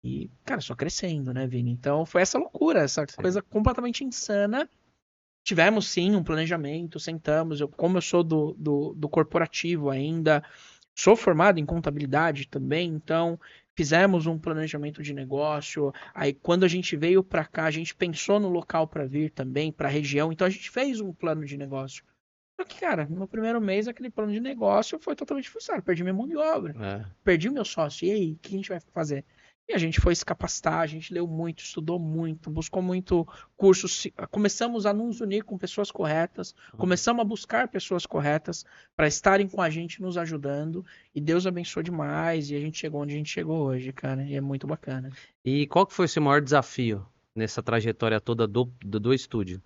E, cara, só crescendo, né, Vini? Então foi essa loucura, essa coisa completamente insana. Tivemos sim um planejamento, sentamos. Como eu sou do corporativo ainda, sou formado em contabilidade também, então fizemos um planejamento de negócio. Aí quando a gente veio para cá, a gente pensou no local para vir também, para a região, então a gente fez um plano de negócio. Só que, cara, no primeiro mês aquele plano de negócio foi totalmente frustrado, perdi minha mão de obra, perdi o meu sócio. E aí, o que a gente vai fazer? E a gente foi se capacitar, a gente leu muito, estudou muito, buscou muito cursos. Começamos a nos unir com pessoas corretas, começamos a buscar pessoas corretas para estarem com a gente, nos ajudando. E Deus abençoou demais e a gente chegou onde a gente chegou hoje, cara. E é muito bacana. E qual que foi o seu maior desafio nessa trajetória toda do estúdio?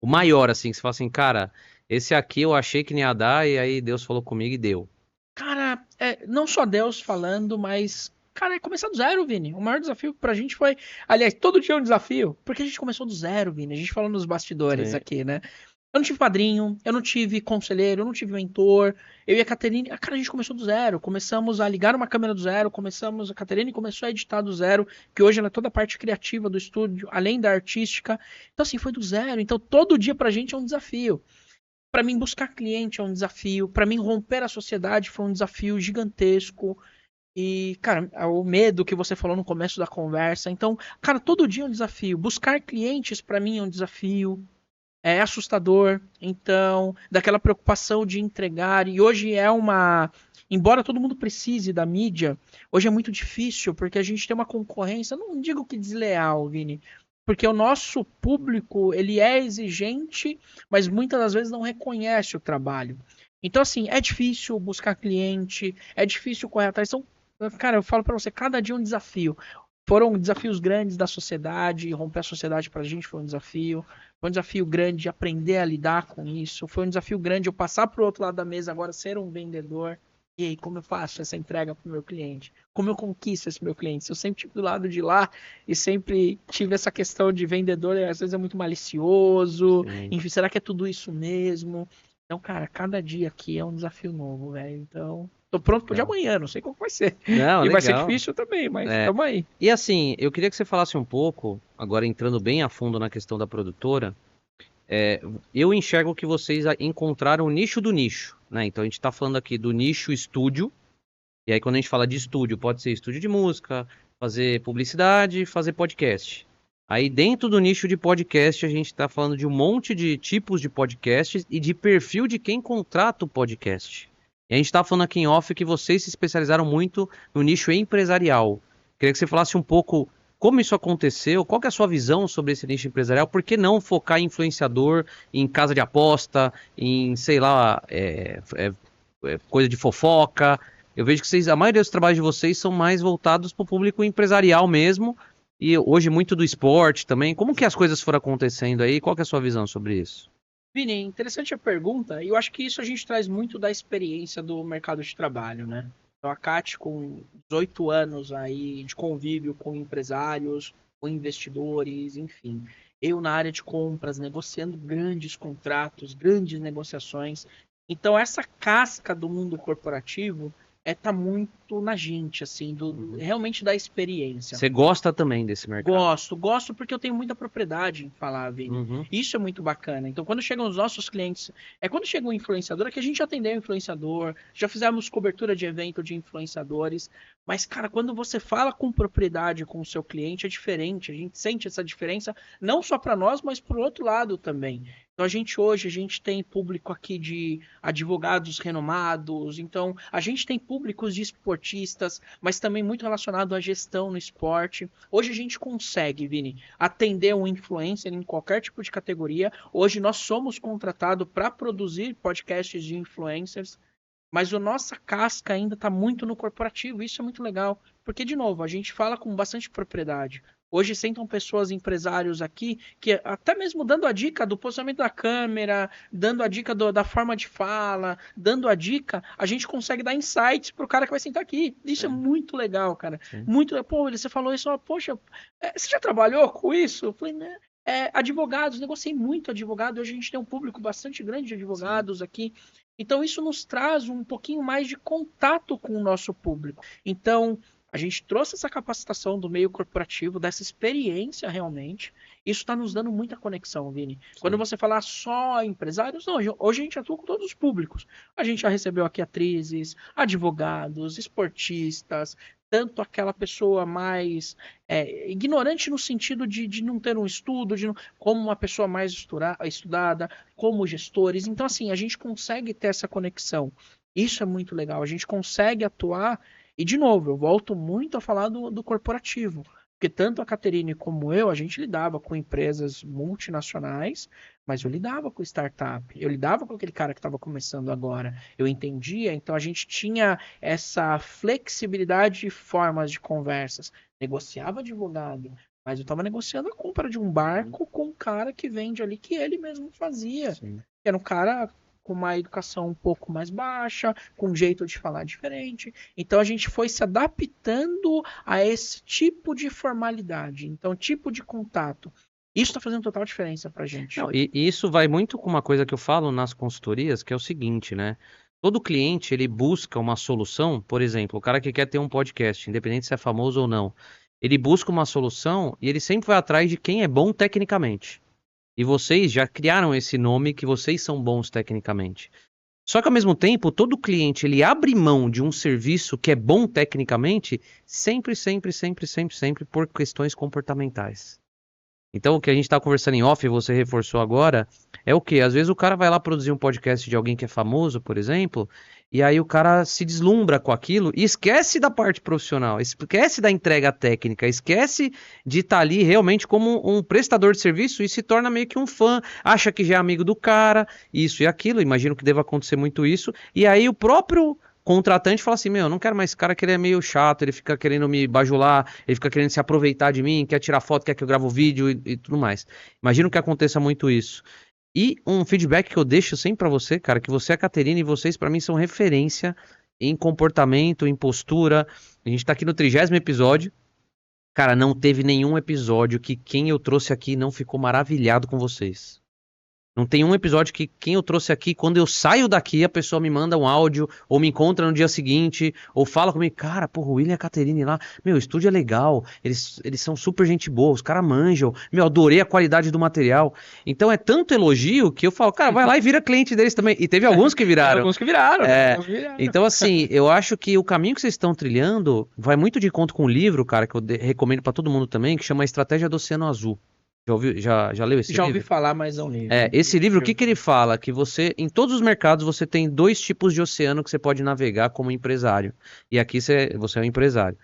O maior, assim, que você fala assim, cara, esse aqui eu achei que não ia dar e aí Deus falou comigo e deu. Cara, não só Deus falando, mas, cara, é começar do zero, Vini. O maior desafio pra gente foi. Aliás, todo dia é um desafio, porque a gente começou do zero, Vini. A gente falou nos bastidores Sim. aqui, né? Eu não tive padrinho, eu não tive conselheiro, eu não tive mentor. Eu e a Caterine, cara, a gente começou do zero. Começamos a ligar uma câmera do zero, a Caterine começou a editar do zero, que hoje ela é toda a parte criativa do estúdio, além da artística. Então, assim, foi do zero. Então, todo dia pra gente é um desafio. Para mim, buscar cliente é um desafio. Para mim, romper a sociedade foi um desafio gigantesco. E, cara, o medo que você falou no começo da conversa. Então, cara, todo dia é um desafio. Buscar clientes, para mim, é um desafio. É assustador. Então, daquela preocupação de entregar. E hoje é uma. Embora todo mundo precise da mídia, hoje é muito difícil, porque a gente tem uma concorrência, não digo que desleal, Vini, porque o nosso público, ele é exigente, mas muitas das vezes não reconhece o trabalho. Então, assim, é difícil buscar cliente, é difícil correr atrás. Então, cara, eu falo pra você, cada dia é um desafio. Foram desafios grandes da sociedade, romper a sociedade pra gente foi um desafio. Foi um desafio grande de aprender a lidar com isso. Foi um desafio grande eu passar pro outro lado da mesa agora, ser um vendedor. E aí, como eu faço essa entrega pro meu cliente? Como eu conquisto esse meu cliente? Se eu sempre tive do lado de lá e sempre tive essa questão de vendedor, às vezes é muito malicioso. Sim. Enfim, será que é tudo isso mesmo? Então, cara, cada dia aqui é um desafio novo, velho. Então, tô pronto pro de amanhã, não sei qual vai ser. Não, E vai ser legal. difícil também, mas tamo aí. E assim, eu queria que você falasse um pouco, agora entrando bem a fundo na questão da produtora, eu enxergo que vocês encontraram o nicho do nicho, né? Então a gente tá falando aqui do nicho estúdio, e aí quando a gente fala de estúdio, pode ser estúdio de música, fazer publicidade, fazer podcast. Aí dentro do nicho de podcast, a gente tá falando de um monte de tipos de podcasts e de perfil de quem contrata o podcast. E a gente tá falando aqui em off que vocês se especializaram muito no nicho empresarial. Queria que você falasse um pouco como isso aconteceu, qual que é a sua visão sobre esse nicho empresarial, por que não focar em influenciador, em casa de aposta, em, sei lá, coisa de fofoca. Eu vejo que a maioria dos trabalhos de vocês são mais voltados para o público empresarial mesmo, e hoje muito do esporte também. Como que as coisas foram acontecendo aí? Qual que é a sua visão sobre isso? Vini, interessante a pergunta, e eu acho que isso a gente traz muito da experiência do mercado de trabalho, né? Então, a Kate, com 18 anos aí de convívio com empresários, com investidores, enfim. Eu na área de compras, negociando grandes contratos, grandes negociações. Então, essa casca do mundo corporativo tá muito na gente, assim, realmente da experiência. Você gosta também desse mercado? Gosto porque eu tenho muita propriedade em falar, Vini. Uhum. Isso é muito bacana. Então, quando chegam os nossos clientes, quando chega um influenciador, é que a gente já atendeu influenciador, já fizemos cobertura de evento de influenciadores, mas, cara, quando você fala com propriedade com o seu cliente, é diferente. A gente sente essa diferença, não só para nós, mas para o outro lado também. Então, hoje, a gente tem público aqui de advogados renomados, então, a gente tem públicos de esportistas, mas também muito relacionado à gestão no esporte. Hoje a gente consegue, Vini, atender um influencer em qualquer tipo de categoria. Hoje nós somos contratados para produzir podcasts de influencers, mas a nossa casca ainda está muito no corporativo. Isso é muito legal, porque, de novo, a gente fala com bastante propriedade. Hoje sentam pessoas, empresários aqui, que até mesmo dando a dica do posicionamento da câmera, dando a dica da forma de fala, dando a dica, a gente consegue dar insights pro cara que vai sentar aqui. Isso é muito legal, cara. Sim. Muito legal. Pô, você falou isso, poxa, você já trabalhou com isso? Eu falei, né? Advogados, negociei muito advogado. Hoje a gente tem um público bastante grande de advogados aqui. Então isso nos traz um pouquinho mais de contato com o nosso público. Então, a gente trouxe essa capacitação do meio corporativo, dessa experiência realmente. Isso está nos dando muita conexão, Vini. Sim. Quando você falar só empresários, não, hoje a gente atua com todos os públicos. A gente já recebeu aqui atrizes, advogados, esportistas, tanto aquela pessoa mais ignorante no sentido de não ter um estudo, como uma pessoa mais estudada, como gestores. Então, assim, a gente consegue ter essa conexão. Isso é muito legal. A gente consegue atuar. E, de novo, eu volto muito a falar do corporativo. Porque tanto a Caterine como eu, a gente lidava com empresas multinacionais, mas eu lidava com startup. Eu lidava com aquele cara que estava começando agora. Eu entendia, então a gente tinha essa flexibilidade de formas de conversas. Negociava advogado, mas eu estava negociando a compra de um barco com um cara que vende ali, que ele mesmo fazia. Sim. Era um cara com uma educação um pouco mais baixa, com um jeito de falar diferente. Então a gente foi se adaptando a esse tipo de formalidade, então tipo de contato. Isso está fazendo total diferença pra gente. Não, e isso vai muito com uma coisa que eu falo nas consultorias, que é o seguinte, né? Todo cliente, ele busca uma solução, por exemplo, o cara que quer ter um podcast, independente se é famoso ou não, ele busca uma solução e ele sempre vai atrás de quem é bom tecnicamente. E vocês já criaram esse nome que vocês são bons tecnicamente. Só que ao mesmo tempo, todo cliente ele abre mão de um serviço que é bom tecnicamente, sempre por questões comportamentais. Então o que a gente está conversando em off, você reforçou agora, é o quê? Às vezes o cara vai lá produzir um podcast de alguém que é famoso, por exemplo, e aí o cara se deslumbra com aquilo e esquece da parte profissional, esquece da entrega técnica, esquece de estar ali realmente como um prestador de serviço e se torna meio que um fã, acha que já é amigo do cara, isso e aquilo, imagino que deva acontecer muito isso, e aí o próprio contratante fala assim, meu, eu não quero mais esse cara que ele é meio chato, ele fica querendo me bajular, ele fica querendo se aproveitar de mim, quer tirar foto, quer que eu grave o vídeo e tudo mais. Imagino que aconteça muito isso. E um feedback que eu deixo sempre pra você, cara, que você, a Caterine, e vocês pra mim são referência em comportamento, em postura. A gente tá aqui no 30º episódio. Cara, não teve nenhum episódio que quem eu trouxe aqui não ficou maravilhado com vocês. Não tem um episódio que quem eu trouxe aqui, quando eu saio daqui, a pessoa me manda um áudio, ou me encontra no dia seguinte, ou fala comigo, cara, porra, o William e a Caterine lá, meu, o estúdio é legal, eles são super gente boa, os caras manjam, meu, adorei a qualidade do material. Então é tanto elogio que eu falo, cara, vai lá e vira cliente deles também. E teve alguns que viraram. Alguns que viraram. Então, assim, eu acho que o caminho que vocês estão trilhando vai muito de encontro com um livro, cara, que eu recomendo pra todo mundo também, que chama Estratégia do Oceano Azul. Já leu esse livro? Já ouvi falar, mas não li. Esse livro, o que ele fala? Que você, em todos os mercados, você tem 2 tipos de oceano que você pode navegar como empresário. E aqui você é um empresário.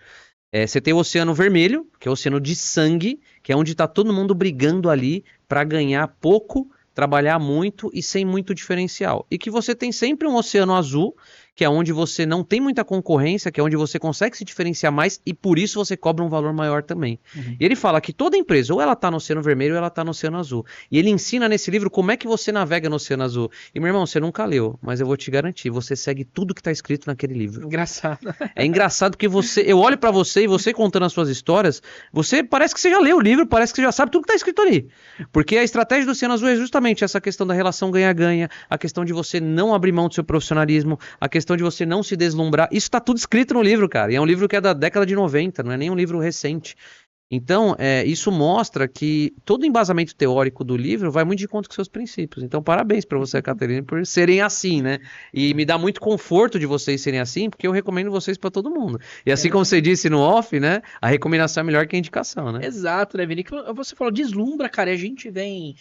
Você tem o oceano vermelho, que é o oceano de sangue, que é onde está todo mundo brigando ali para ganhar pouco, trabalhar muito e sem muito diferencial. E que você tem sempre um oceano azul, que é onde você não tem muita concorrência, que é onde você consegue se diferenciar mais e por isso você cobra um valor maior também. E ele fala que toda empresa, ou ela tá no Oceano Vermelho ou ela tá no Oceano Azul. E ele ensina nesse livro como é que você navega no Oceano Azul. E, meu irmão, você nunca leu, mas eu vou te garantir, você segue tudo que tá escrito naquele livro. Engraçado. É engraçado que eu olho pra você e você contando as suas histórias, você parece que você já leu o livro, parece que você já sabe tudo que tá escrito ali. Porque a estratégia do Oceano Azul é justamente essa questão da relação ganha-ganha, a questão de você não abrir mão do seu profissionalismo, a questão de você não se deslumbrar. Isso tá tudo escrito no livro, cara. E é um livro que é da década de 90, não é nem um livro recente. Então, isso mostra que todo o embasamento teórico do livro vai muito de conta com seus princípios. Então, parabéns para você, Caterina, por serem assim, né? E me dá muito conforto de vocês serem assim, porque eu recomendo vocês para todo mundo. E assim como você disse no off, né? A recomendação é melhor que a indicação, né? Exato, né, Vini? Que você falou, deslumbra, cara, e a gente vem...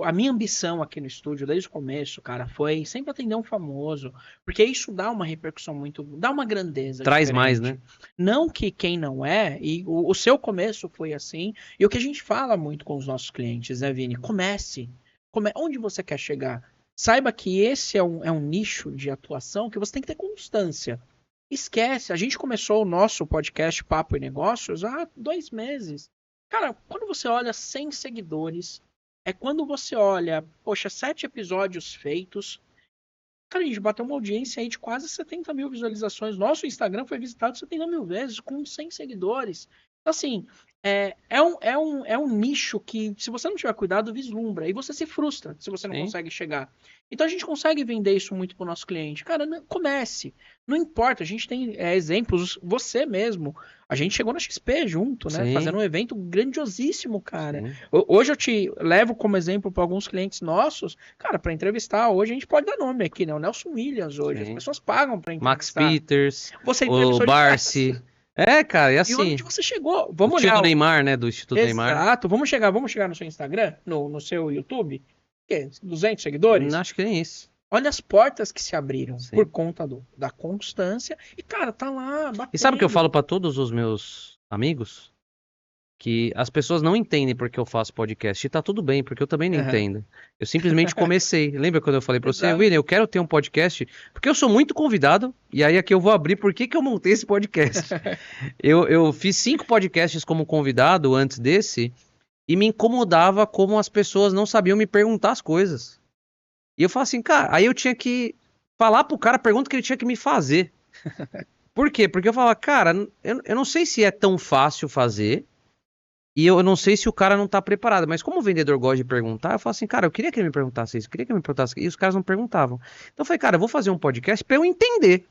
a minha ambição aqui no estúdio, desde o começo, cara, foi sempre atender um famoso, porque isso dá uma repercussão dá uma grandeza Traz diferente. mais, né? Não que quem não é, e o seu começo foi assim, e o que a gente fala muito com os nossos clientes, né, Vini? Comece. Onde você quer chegar? Saiba que esse é um nicho de atuação que você tem que ter constância. Esquece, a gente começou o nosso podcast Papo e Negócios há 2 meses. Cara, quando você olha 100 seguidores, é quando você olha, poxa, 7 episódios feitos. Cara, a gente bateu uma audiência aí de quase 70 mil visualizações. Nosso Instagram foi visitado 70 mil vezes, com 100 seguidores. Então, assim, é um nicho que, se você não tiver cuidado, vislumbra. E você se frustra se você não consegue chegar. Então, a gente consegue vender isso muito pro nosso cliente. Cara, comece. Não importa, a gente tem exemplos. Você mesmo. A gente chegou na XP junto, né? Sim. Fazendo um evento grandiosíssimo, cara. Sim. Hoje eu te levo como exemplo para alguns clientes nossos. Cara, para entrevistar, hoje a gente pode dar nome aqui, né? O Nelson Williams hoje. Sim. As pessoas pagam para entrevistar. Max Peters, você o Barsi. Cara, e assim... E onde você chegou? Vamos olhar. O Neymar, né? Do Instituto Neymar. Exato. Vamos chegar no seu Instagram, no seu YouTube. O quê? 200 seguidores? Não, acho que nem isso. Olha as portas que se abriram. Sim. Por conta da constância. E, cara, tá lá batendo. E sabe o que eu falo para todos os meus amigos? Que as pessoas não entendem porque eu faço podcast. E tá tudo bem, porque eu também não entendo. Eu simplesmente comecei. Lembra quando eu falei pra você, William, eu quero ter um podcast, porque eu sou muito convidado, e aí aqui eu vou abrir por que eu montei esse podcast. eu fiz 5 podcasts como convidado antes desse, e me incomodava como as pessoas não sabiam me perguntar as coisas. E eu falo assim, cara, aí eu tinha que falar pro cara a pergunta que ele tinha que me fazer. Por quê? Porque eu falava, cara, eu não sei se é tão fácil fazer, e eu não sei se o cara não tá preparado, mas como o vendedor gosta de perguntar, eu falo assim, cara, eu queria que ele me perguntasse isso, e os caras não perguntavam. Então eu falei, cara, eu vou fazer um podcast pra eu entender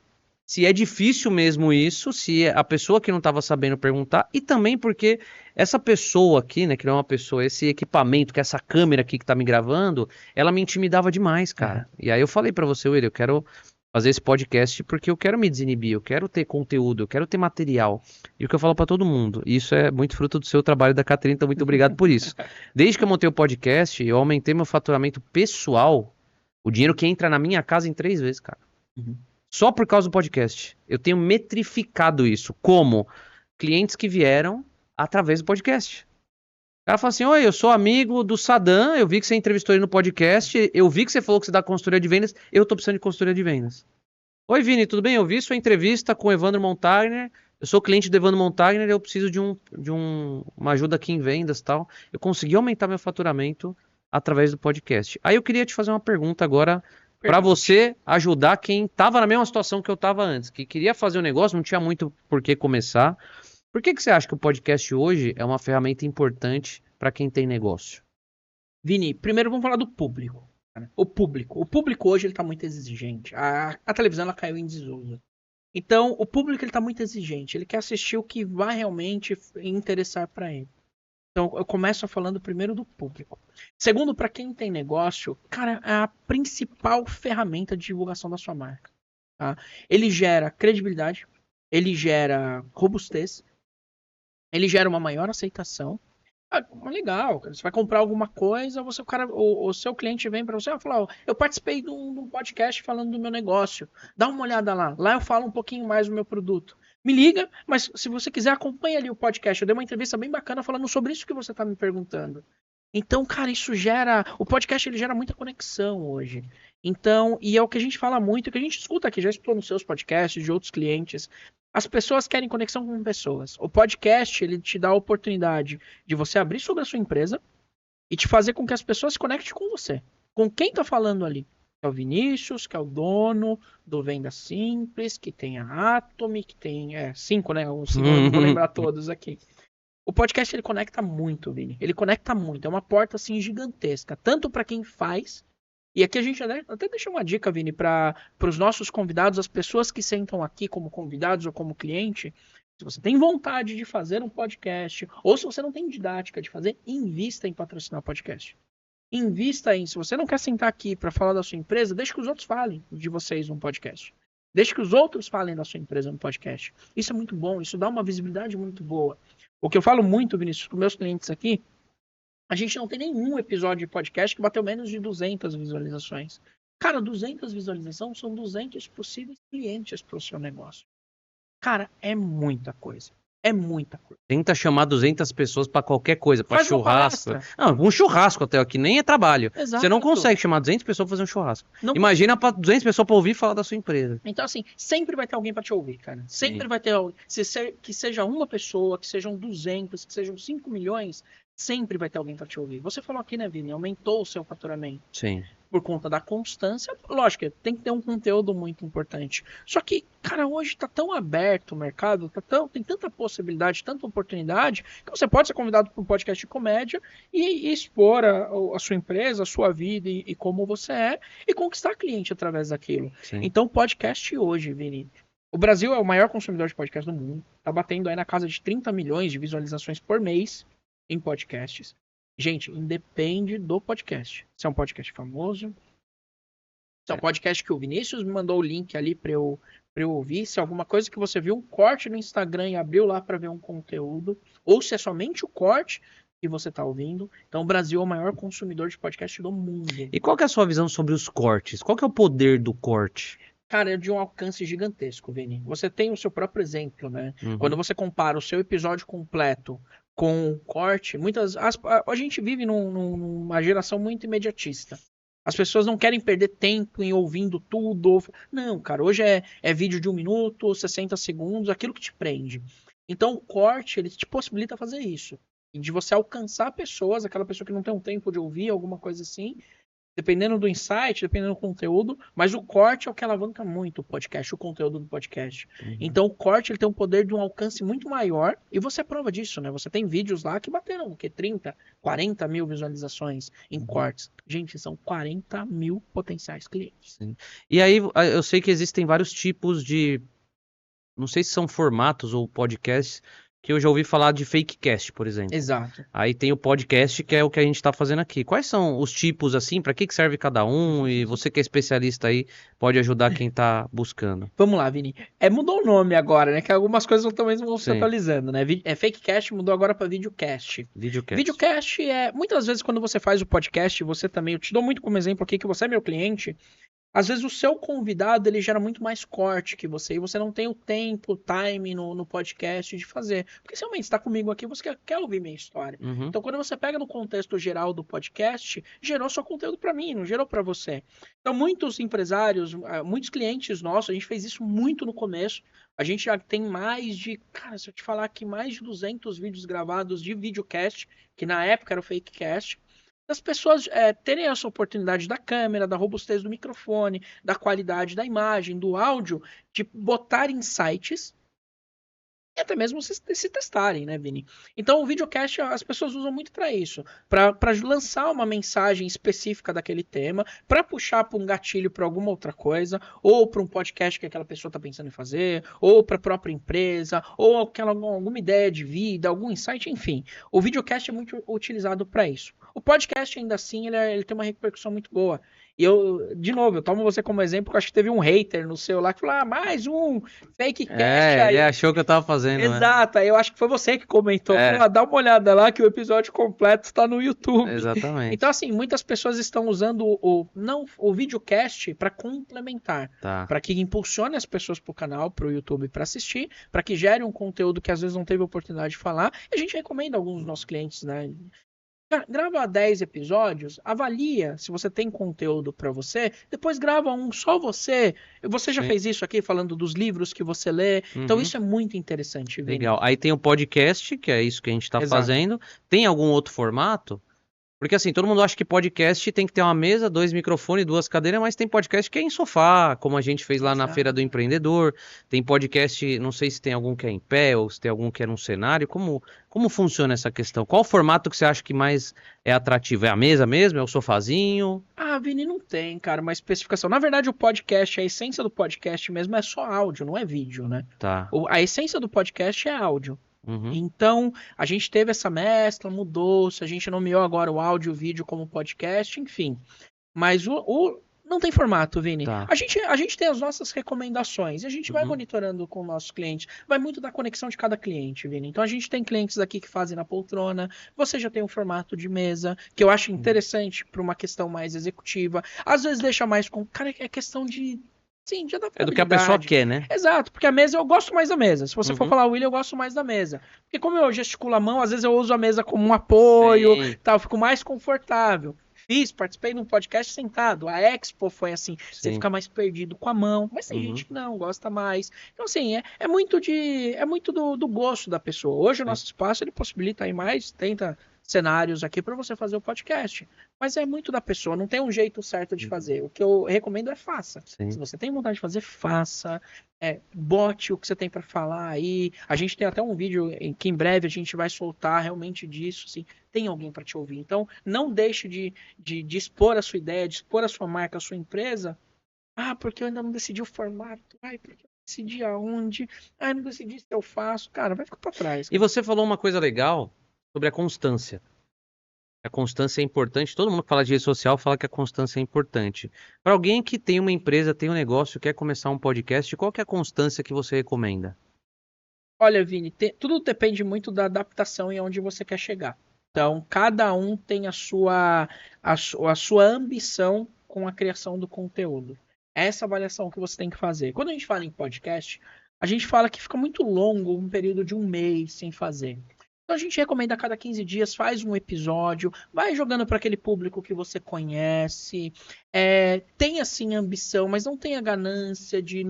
se é difícil mesmo isso, se a pessoa que não tava sabendo perguntar, e também porque essa pessoa aqui, né, que não é uma pessoa, esse equipamento, que é essa câmera aqui que tá me gravando, ela me intimidava demais, cara. E aí eu falei pra você, William, eu quero fazer esse podcast porque eu quero me desinibir, eu quero ter conteúdo, eu quero ter material. E o que eu falo pra todo mundo, isso é muito fruto do seu trabalho, da Caterina, então muito obrigado por isso. Desde que eu montei o podcast, eu aumentei meu faturamento pessoal, o dinheiro que entra na minha casa em 3 vezes, cara. Só por causa do podcast. Eu tenho metrificado isso, como clientes que vieram através do podcast. O cara fala assim, oi, eu sou amigo do Saddam, eu vi que você entrevistou ele no podcast, eu vi que você falou que você dá consultoria de vendas, eu tô precisando de consultoria de vendas. Oi, Vini, tudo bem? Eu vi sua entrevista com o Evandro Montagner, eu sou cliente do Evandro Montagner, eu preciso de uma ajuda aqui em vendas e tal. Eu consegui aumentar meu faturamento através do podcast. Aí eu queria te fazer uma pergunta agora, para você ajudar quem tava na mesma situação que eu tava antes, que queria fazer um negócio, não tinha muito por que começar. Por que você acha que o podcast hoje é uma ferramenta importante para quem tem negócio? Vini, primeiro vamos falar do público. O público hoje ele tá muito exigente. A televisão ela caiu em desuso. Então, o público ele tá muito exigente. Ele quer assistir o que vai realmente interessar para ele. Então, eu começo falando primeiro do público. Segundo, para quem tem negócio, cara, é a principal ferramenta de divulgação da sua marca. Tá? Ele gera credibilidade, ele gera robustez, ele gera uma maior aceitação. Legal, você vai comprar alguma coisa, o seu cliente vem para você e fala, eu participei de um podcast falando do meu negócio, dá uma olhada lá eu falo um pouquinho mais do meu produto. Me liga, mas se você quiser acompanha ali o podcast, eu dei uma entrevista bem bacana falando sobre isso que você está me perguntando. Então, cara, isso gera... O podcast, ele gera muita conexão hoje. Então, e é o que a gente fala muito, que a gente escuta aqui, já escutou nos seus podcasts, de outros clientes. As pessoas querem conexão com pessoas. O podcast, ele te dá a oportunidade de você abrir sobre a sua empresa e te fazer com que as pessoas se conectem com você. Com quem tá falando ali. Que é o Vinícius, que é o dono do Venda Simples, que tem a Atomy, que tem 5, né? Os 5, eu não vou lembrar todos aqui. O podcast, ele conecta muito, Vini. Ele conecta muito. É uma porta, assim, gigantesca. Tanto para quem faz... E aqui a gente até deixa uma dica, Vini, para os nossos convidados, as pessoas que sentam aqui como convidados ou como cliente. Se você tem vontade de fazer um podcast, ou se você não tem didática de fazer, invista em patrocinar podcast. Invista em... Se você não quer sentar aqui para falar da sua empresa, deixe que os outros falem de vocês no podcast. Deixe que os outros falem da sua empresa no podcast. Isso é muito bom, isso dá uma visibilidade muito boa. O que eu falo muito, Vinícius, com meus clientes aqui, a gente não tem nenhum episódio de podcast que bateu menos de 200 visualizações. Cara, 200 visualizações são 200 possíveis clientes para o seu negócio. Cara, é muita coisa. É muita coisa. Tenta chamar 200 pessoas para qualquer coisa, para Faz uma churrasco. palestra. Não, um churrasco até aqui, nem é trabalho. Exato. Você não consegue chamar 200 pessoas para fazer um churrasco. Não Imagina para 200 pessoas para ouvir falar da sua empresa. Então, assim, sempre vai ter alguém para te ouvir, cara. Sempre vai ter alguém. Que seja uma pessoa, que sejam 200, que sejam 5 milhões, sempre vai ter alguém para te ouvir. Você falou aqui, né, Vini? Aumentou o seu faturamento. Sim. Por conta da constância. Lógico, tem que ter um conteúdo muito importante. Só que, cara, hoje tá tão aberto o mercado, tem tanta possibilidade, tanta oportunidade, que você pode ser convidado para um podcast de comédia e expor a sua empresa, a sua vida e como você é, e conquistar cliente através daquilo. Sim. Então, podcast hoje, Vini. O Brasil é o maior consumidor de podcast do mundo. Tá batendo aí na casa de 30 milhões de visualizações por mês em podcasts. Gente, independe do podcast. Se é um podcast famoso, se é um podcast que o Vinícius me mandou o link ali pra eu ouvir, se é alguma coisa que você viu um corte no Instagram e abriu lá para ver um conteúdo, ou se é somente o corte que você tá ouvindo. Então, o Brasil é o maior consumidor de podcast do mundo. E qual que é a sua visão sobre os cortes? Qual que é o poder do corte? Cara, é de um alcance gigantesco, Vini. Você tem o seu próprio exemplo, né? Uhum. Quando você compara o seu episódio completo com o corte, a gente vive numa geração muito imediatista. As pessoas não querem perder tempo em ouvindo tudo. Não, cara, hoje é vídeo de 1 minuto, 60 segundos, aquilo que te prende. Então o corte, ele te possibilita fazer isso. E de você alcançar pessoas, aquela pessoa que não tem um tempo de ouvir, alguma coisa assim, dependendo do insight, dependendo do conteúdo, mas o corte é o que alavanca muito o podcast, o conteúdo do podcast. Uhum. Então o corte, ele tem um poder de um alcance muito maior, e você é prova disso, né? Você tem vídeos lá que bateram 30, 40 mil visualizações em cortes. Gente, são 40 mil potenciais clientes. Sim. E aí, eu sei que existem vários tipos de... Não sei se são formatos ou podcasts, que eu já ouvi falar de fakecast, por exemplo. Exato. Aí tem o podcast, que é o que a gente está fazendo aqui. Quais são os tipos, assim, para que serve cada um? E você que é especialista aí, pode ajudar quem está buscando. Vamos lá, Vini. Mudou o nome agora, né? Que algumas coisas também vão se Sim. atualizando, né? Fakecast mudou agora para videocast. Videocast muitas vezes quando você faz o podcast, você também, eu te dou muito como exemplo aqui que você é meu cliente, às vezes o seu convidado, ele gera muito mais corte que você, e você não tem o tempo, o time no podcast de fazer. Porque se realmente está comigo aqui, você quer ouvir minha história. Uhum. Então, quando você pega no contexto geral do podcast, gerou só conteúdo para mim, não gerou para você. Então, muitos empresários, muitos clientes nossos, a gente fez isso muito no começo. A gente já tem cara, se eu te falar aqui, mais de 200 vídeos gravados de videocast, que na época era o fakecast. As pessoas terem essa oportunidade da câmera, da robustez do microfone, da qualidade da imagem, do áudio, de botar insights e até mesmo se testarem, né, Vini? Então o videocast as pessoas usam muito para isso, para lançar uma mensagem específica daquele tema, para puxar para um gatilho para alguma outra coisa, ou para um podcast que aquela pessoa está pensando em fazer, ou para a própria empresa, ou alguma ideia de vida, algum insight, enfim. O videocast é muito utilizado para isso. O podcast, ainda assim, ele tem uma repercussão muito boa. E de novo, eu tomo você como exemplo, porque eu acho que teve um hater no seu lá que falou, mais um fake cast aí. Ele achou que eu tava fazendo, Exato, né? Eu acho que foi você que comentou. Falou, dá uma olhada lá que o episódio completo está no YouTube. Exatamente. Então, assim, muitas pessoas estão usando o videocast para complementar. Tá. Para que impulsione as pessoas pro canal, pro YouTube para assistir, para que gere um conteúdo que às vezes não teve oportunidade de falar. E a gente recomenda alguns dos nossos clientes, né? Cara, grava 10 episódios, avalia se você tem conteúdo para você, depois grava um só você. Você já Sim. fez isso aqui, falando dos livros que você lê. Então Uhum. isso é muito interessante, Vini. Legal. Aí tem o podcast, que é isso que a gente tá Exato. fazendo. Tem algum outro formato? Porque assim, todo mundo acha que podcast tem que ter uma mesa, 2 microfones, 2 cadeiras, mas tem podcast que é em sofá, como a gente fez lá na Exato. Feira do Empreendedor. Tem podcast, não sei se tem algum que é em pé ou se tem algum que é num cenário. Como funciona essa questão? Qual o formato que você acha que mais é atrativo? É a mesa mesmo? É o sofazinho? Ah, Vini, não tem, cara, uma especificação. Na verdade, o podcast, a essência do podcast mesmo é só áudio, não é vídeo, né? Tá. A essência do podcast é áudio. Uhum. Então, a gente teve essa mescla, mudou-se, a gente nomeou agora o áudio e o vídeo como podcast, enfim. Mas não tem formato, Vini. Tá. A gente tem as nossas recomendações e a gente vai Uhum. monitorando com o nosso cliente. Vai muito da conexão de cada cliente, Vini. Então a gente tem clientes aqui que fazem na poltrona. Você já tem um formato de mesa, que eu acho interessante para uma questão mais executiva. Às vezes deixa mais com. Cara, é questão de. Sim, de adaptabilidade. É do que a pessoa quer, né? Exato, porque a mesa eu gosto mais da mesa. Se você for Uhum. falar William, eu gosto mais da mesa. Porque como eu gesticulo a mão, às vezes eu uso a mesa como um apoio, Sim. tal, eu fico mais confortável. Participei de um podcast sentado. A Expo foi assim, você Sim. fica mais perdido com a mão. Mas tem Uhum. gente que não, gosta mais. Então, assim, é muito do gosto da pessoa. Hoje o nosso espaço, ele possibilita aí mais 30 cenários aqui para você fazer o podcast. Mas é muito da pessoa, não tem um jeito certo de fazer. O que eu recomendo é faça. Sim. Se você tem vontade de fazer, faça. Bote o que você tem para falar aí. A gente tem até um vídeo em que em breve a gente vai soltar realmente disso, assim. Tem alguém para te ouvir. Então, não deixe de expor a sua ideia, de expor a sua marca, a sua empresa. Ah, porque eu ainda não decidi o formato. Ai, porque eu não decidi aonde. Ai, não decidi se eu faço. Cara, vai ficar para trás. E você falou uma coisa legal sobre a constância. A constância é importante. Todo mundo que fala de rede social fala que a constância é importante. Para alguém que tem uma empresa, tem um negócio, quer começar um podcast, qual que é a constância que você recomenda? Olha, Vini, tudo depende muito da adaptação e aonde você quer chegar. Então, cada um tem a sua ambição com a criação do conteúdo. Essa avaliação que você tem que fazer. Quando a gente fala em podcast, a gente fala que fica muito longo um período de um mês sem fazer. Então a gente recomenda a cada 15 dias, faz um episódio, vai jogando para aquele público que você conhece. Tenha sim ambição, mas não tenha ganância de.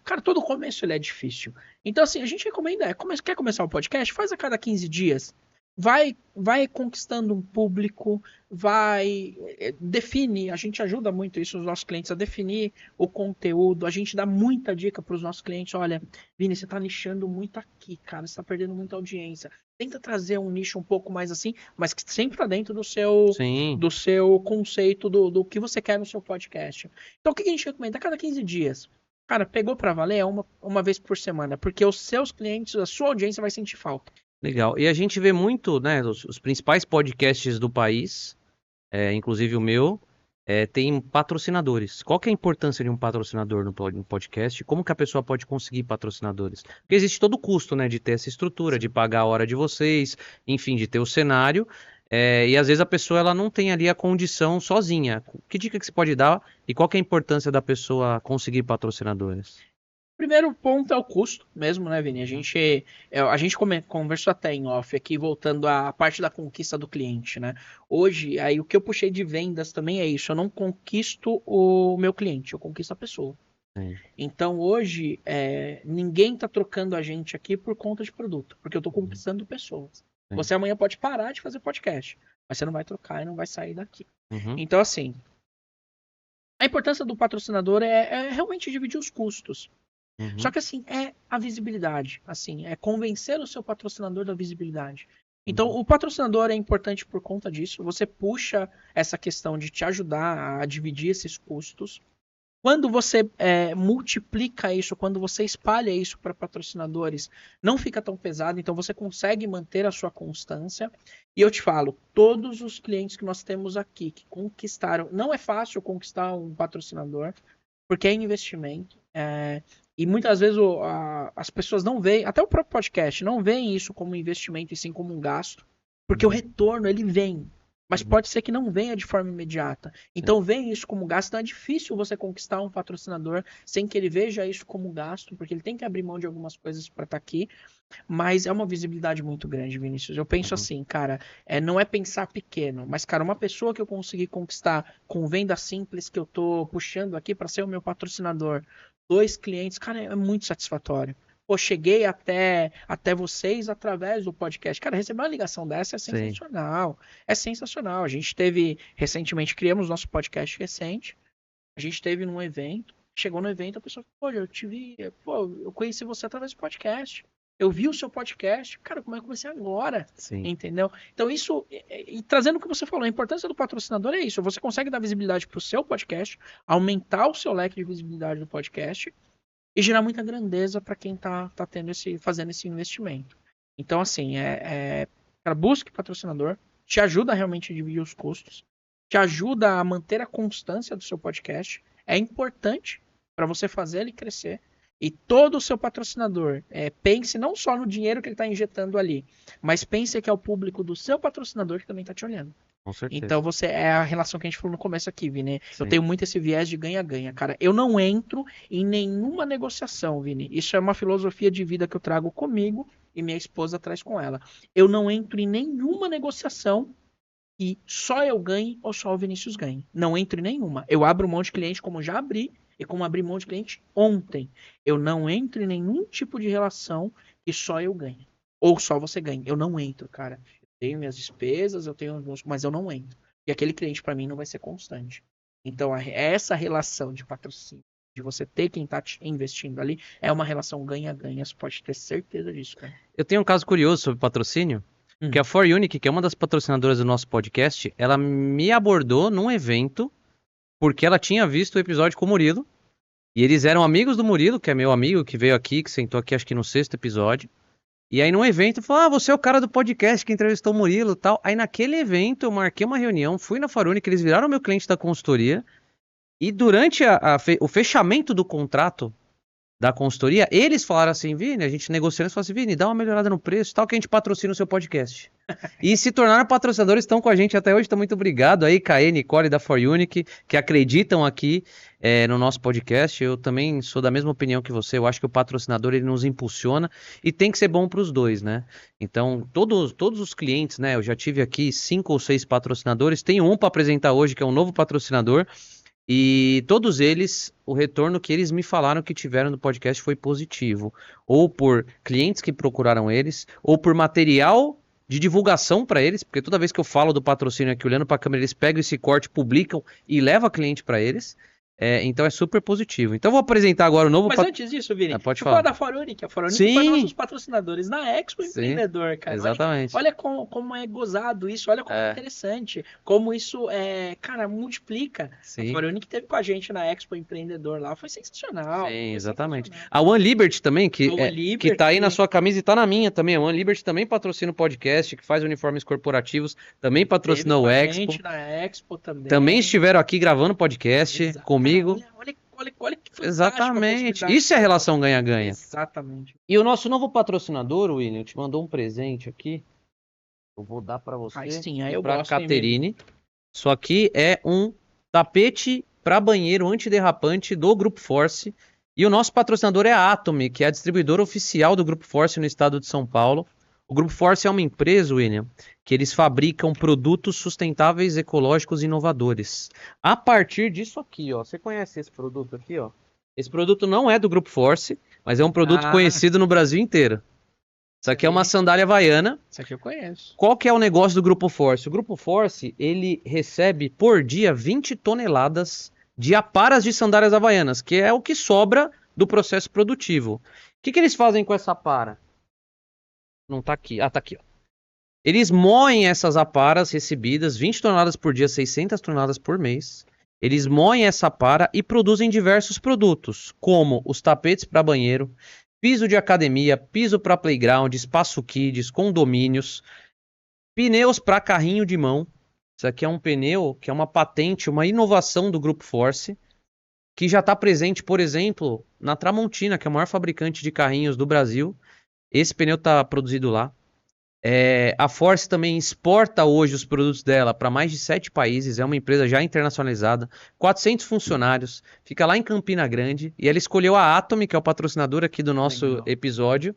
Cara, todo começo ele é difícil. Então, assim, a gente recomenda, quer começar o podcast? Faz a cada 15 dias. Vai conquistando um público, define, a gente ajuda muito isso os nossos clientes a definir o conteúdo, a gente dá muita dica para os nossos clientes, olha, Vini, você está nichando muito aqui, cara, você está perdendo muita audiência, tenta trazer um nicho um pouco mais assim, mas que sempre está dentro do seu conceito, do que você quer no seu podcast. Então o que a gente recomenda? A cada 15 dias, cara, pegou para valer uma vez por semana, porque os seus clientes, a sua audiência vai sentir falta. Legal. E a gente vê muito, né, os principais podcasts do país, inclusive o meu, tem patrocinadores. Qual que é a importância de um patrocinador no podcast? Como que a pessoa pode conseguir patrocinadores? Porque existe todo o custo, né, de ter essa estrutura, de pagar a hora de vocês, enfim, de ter o cenário. E às vezes a pessoa ela não tem ali a condição sozinha. Que dica que você pode dar e qual que é a importância da pessoa conseguir patrocinadores? Primeiro ponto é o custo mesmo, né, Vini? A gente conversou até em off aqui, voltando à parte da conquista do cliente, né? Hoje, aí o que eu puxei de vendas também é isso. Eu não conquisto o meu cliente, eu conquisto a pessoa. Sim. Então, hoje, ninguém tá trocando a gente aqui por conta de produto, porque eu tô conquistando pessoas. Sim. Você amanhã pode parar de fazer podcast, mas você não vai trocar e não vai sair daqui. Uhum. Então, assim, a importância do patrocinador é realmente dividir os custos. Uhum. Só que assim, é a visibilidade, assim, é convencer o seu patrocinador da visibilidade. Então, o patrocinador é importante por conta disso. Você puxa essa questão de te ajudar a dividir esses custos. Quando você multiplica isso, quando você espalha isso para patrocinadores, não fica tão pesado, então você consegue manter a sua constância. E eu te falo, todos os clientes que nós temos aqui, que conquistaram, não é fácil conquistar um patrocinador, porque é investimento, e muitas vezes as pessoas não veem, até o próprio podcast, não veem isso como investimento e sim como um gasto, porque o retorno, ele vem. Mas pode ser que não venha de forma imediata. Então vem isso como gasto. Então é difícil você conquistar um patrocinador sem que ele veja isso como gasto, porque ele tem que abrir mão de algumas coisas para estar aqui. Mas é uma visibilidade muito grande, Vinícius. Eu penso assim, cara, não é pensar pequeno, mas, cara, uma pessoa que eu consegui conquistar com venda simples que eu tô puxando aqui para ser o meu patrocinador, 2 clientes, cara, é muito satisfatório. Pô, cheguei até vocês através do podcast. Cara, receber uma ligação dessa é sensacional. É sensacional. A gente teve, recentemente, criamos nosso podcast recente. A gente teve num evento. Chegou no evento, a pessoa falou, eu conheci você através do podcast. Eu vi o seu podcast. Cara, como é que comecei agora? Sim. Entendeu? Então, isso, e trazendo o que você falou, a importância do patrocinador é isso. Você consegue dar visibilidade para o seu podcast, aumentar o seu leque de visibilidade do podcast e gerar muita grandeza para quem tá fazendo esse investimento. Então, assim, cara, busque patrocinador, te ajuda realmente a dividir os custos, te ajuda a manter a constância do seu podcast. É importante para você fazer ele crescer. E todo o seu patrocinador, pense não só no dinheiro que ele está injetando ali, mas pense que é o público do seu patrocinador que também está te olhando. Com certeza. Então é a relação que a gente falou no começo aqui, Vini. Sim. Eu tenho muito esse viés de ganha-ganha, cara. Eu não entro em nenhuma negociação, Vini. Isso é uma filosofia de vida que eu trago comigo e minha esposa traz com ela. Eu não entro em nenhuma negociação que só eu ganhe ou só o Vinícius ganhe. Não entro em nenhuma. Eu abro mão de cliente como já abri e como abri mão de cliente ontem. Eu não entro em nenhum tipo de relação que só eu ganhe. Ou só você ganhe. Eu não entro, cara. Tenho minhas despesas, eu tenho alguns, mas eu não entro. E aquele cliente para mim não vai ser constante. Então essa relação de patrocínio, de você ter quem tá te investindo ali, é uma relação ganha-ganha, você pode ter certeza disso, cara. Eu tenho um caso curioso sobre patrocínio, que a For Unique, que é uma das patrocinadoras do nosso podcast, ela me abordou num evento porque ela tinha visto o episódio com o Murilo, e eles eram amigos do Murilo, que é meu amigo, que veio aqui, que sentou aqui acho que no 6º episódio. E aí num evento falou, você é o cara do podcast que entrevistou o Murilo e tal. Aí naquele evento eu marquei uma reunião, fui na For Unique, eles viraram meu cliente da consultoria. E durante o fechamento do contrato da consultoria, eles falaram assim, Vini, a gente negociando, eles falaram assim, Vini, dá uma melhorada no preço, tal, que a gente patrocina o seu podcast. E se tornaram patrocinadores, estão com a gente até hoje, então muito obrigado aí, Caê, Nicole da For Unique, que acreditam aqui no nosso podcast. Eu também sou da mesma opinião que você, eu acho que o patrocinador, ele nos impulsiona e tem que ser bom para os dois, né? Então, todos os clientes, né, eu já tive aqui 5 ou 6 patrocinadores, tenho um para apresentar hoje, que é um novo patrocinador, e todos eles, o retorno que eles me falaram que tiveram no podcast foi positivo. Ou por clientes que procuraram eles, ou por material de divulgação para eles, porque toda vez que eu falo do patrocínio aqui, olhando para a câmera, eles pegam esse corte, publicam e levam cliente para eles. Então é super positivo. Então eu vou apresentar agora o novo... Mas antes disso, Vini, pode falar falar da For Unique. A For Unique foi nossos patrocinadores na Expo Empreendedor, cara. Exatamente. Olha como é gozado isso, olha como é interessante. Como isso, cara, multiplica. Sim. A For Unique teve com a gente na Expo Empreendedor lá, foi sensacional. Sim, exatamente. A One Liberty também, que tá aí na sua camisa e tá na minha também. A One Liberty também patrocina o podcast, que faz uniformes corporativos, também patrocinou o Expo. A gente na Expo também. Também estiveram aqui gravando podcast comigo. Olha que fantástico. Exatamente. Isso é a relação ganha-ganha. Exatamente. E o nosso novo patrocinador, William, te mandou um presente aqui. Eu vou dar para você. Eu pra gosto, Caterine. Isso aqui é um tapete para banheiro antiderrapante do Grupo Force. E o nosso patrocinador é a Atomy, que é a distribuidora oficial do Grupo Force no estado de São Paulo. O Grupo Force é uma empresa, William, que eles fabricam produtos sustentáveis, ecológicos e inovadores. A partir disso aqui, ó. Você conhece esse produto aqui, ó? Esse produto não é do Grupo Force, mas é um produto conhecido no Brasil inteiro. Isso aqui é uma sandália havaiana. Isso aqui eu conheço. Qual que é o negócio do Grupo Force? O Grupo Force, ele recebe por dia 20 toneladas de aparas de sandálias havaianas, que é o que sobra do processo produtivo. O que eles fazem com essa apara? Não tá aqui. Tá aqui, ó. Eles moem essas aparas recebidas, 20 toneladas por dia, 600 toneladas por mês. Eles moem essa apara e produzem diversos produtos, como os tapetes para banheiro, piso de academia, piso para playground, espaço kids, condomínios, pneus para carrinho de mão. Isso aqui é um pneu que é uma patente, uma inovação do Grupo Force, que já está presente, por exemplo, na Tramontina, que é o maior fabricante de carrinhos do Brasil. Esse pneu está produzido lá. A Force também exporta hoje os produtos dela para mais de 7 países, é uma empresa já internacionalizada, 400 funcionários, fica lá em Campina Grande, e ela escolheu a Atomy, que é o patrocinador aqui do nosso Legal. episódio,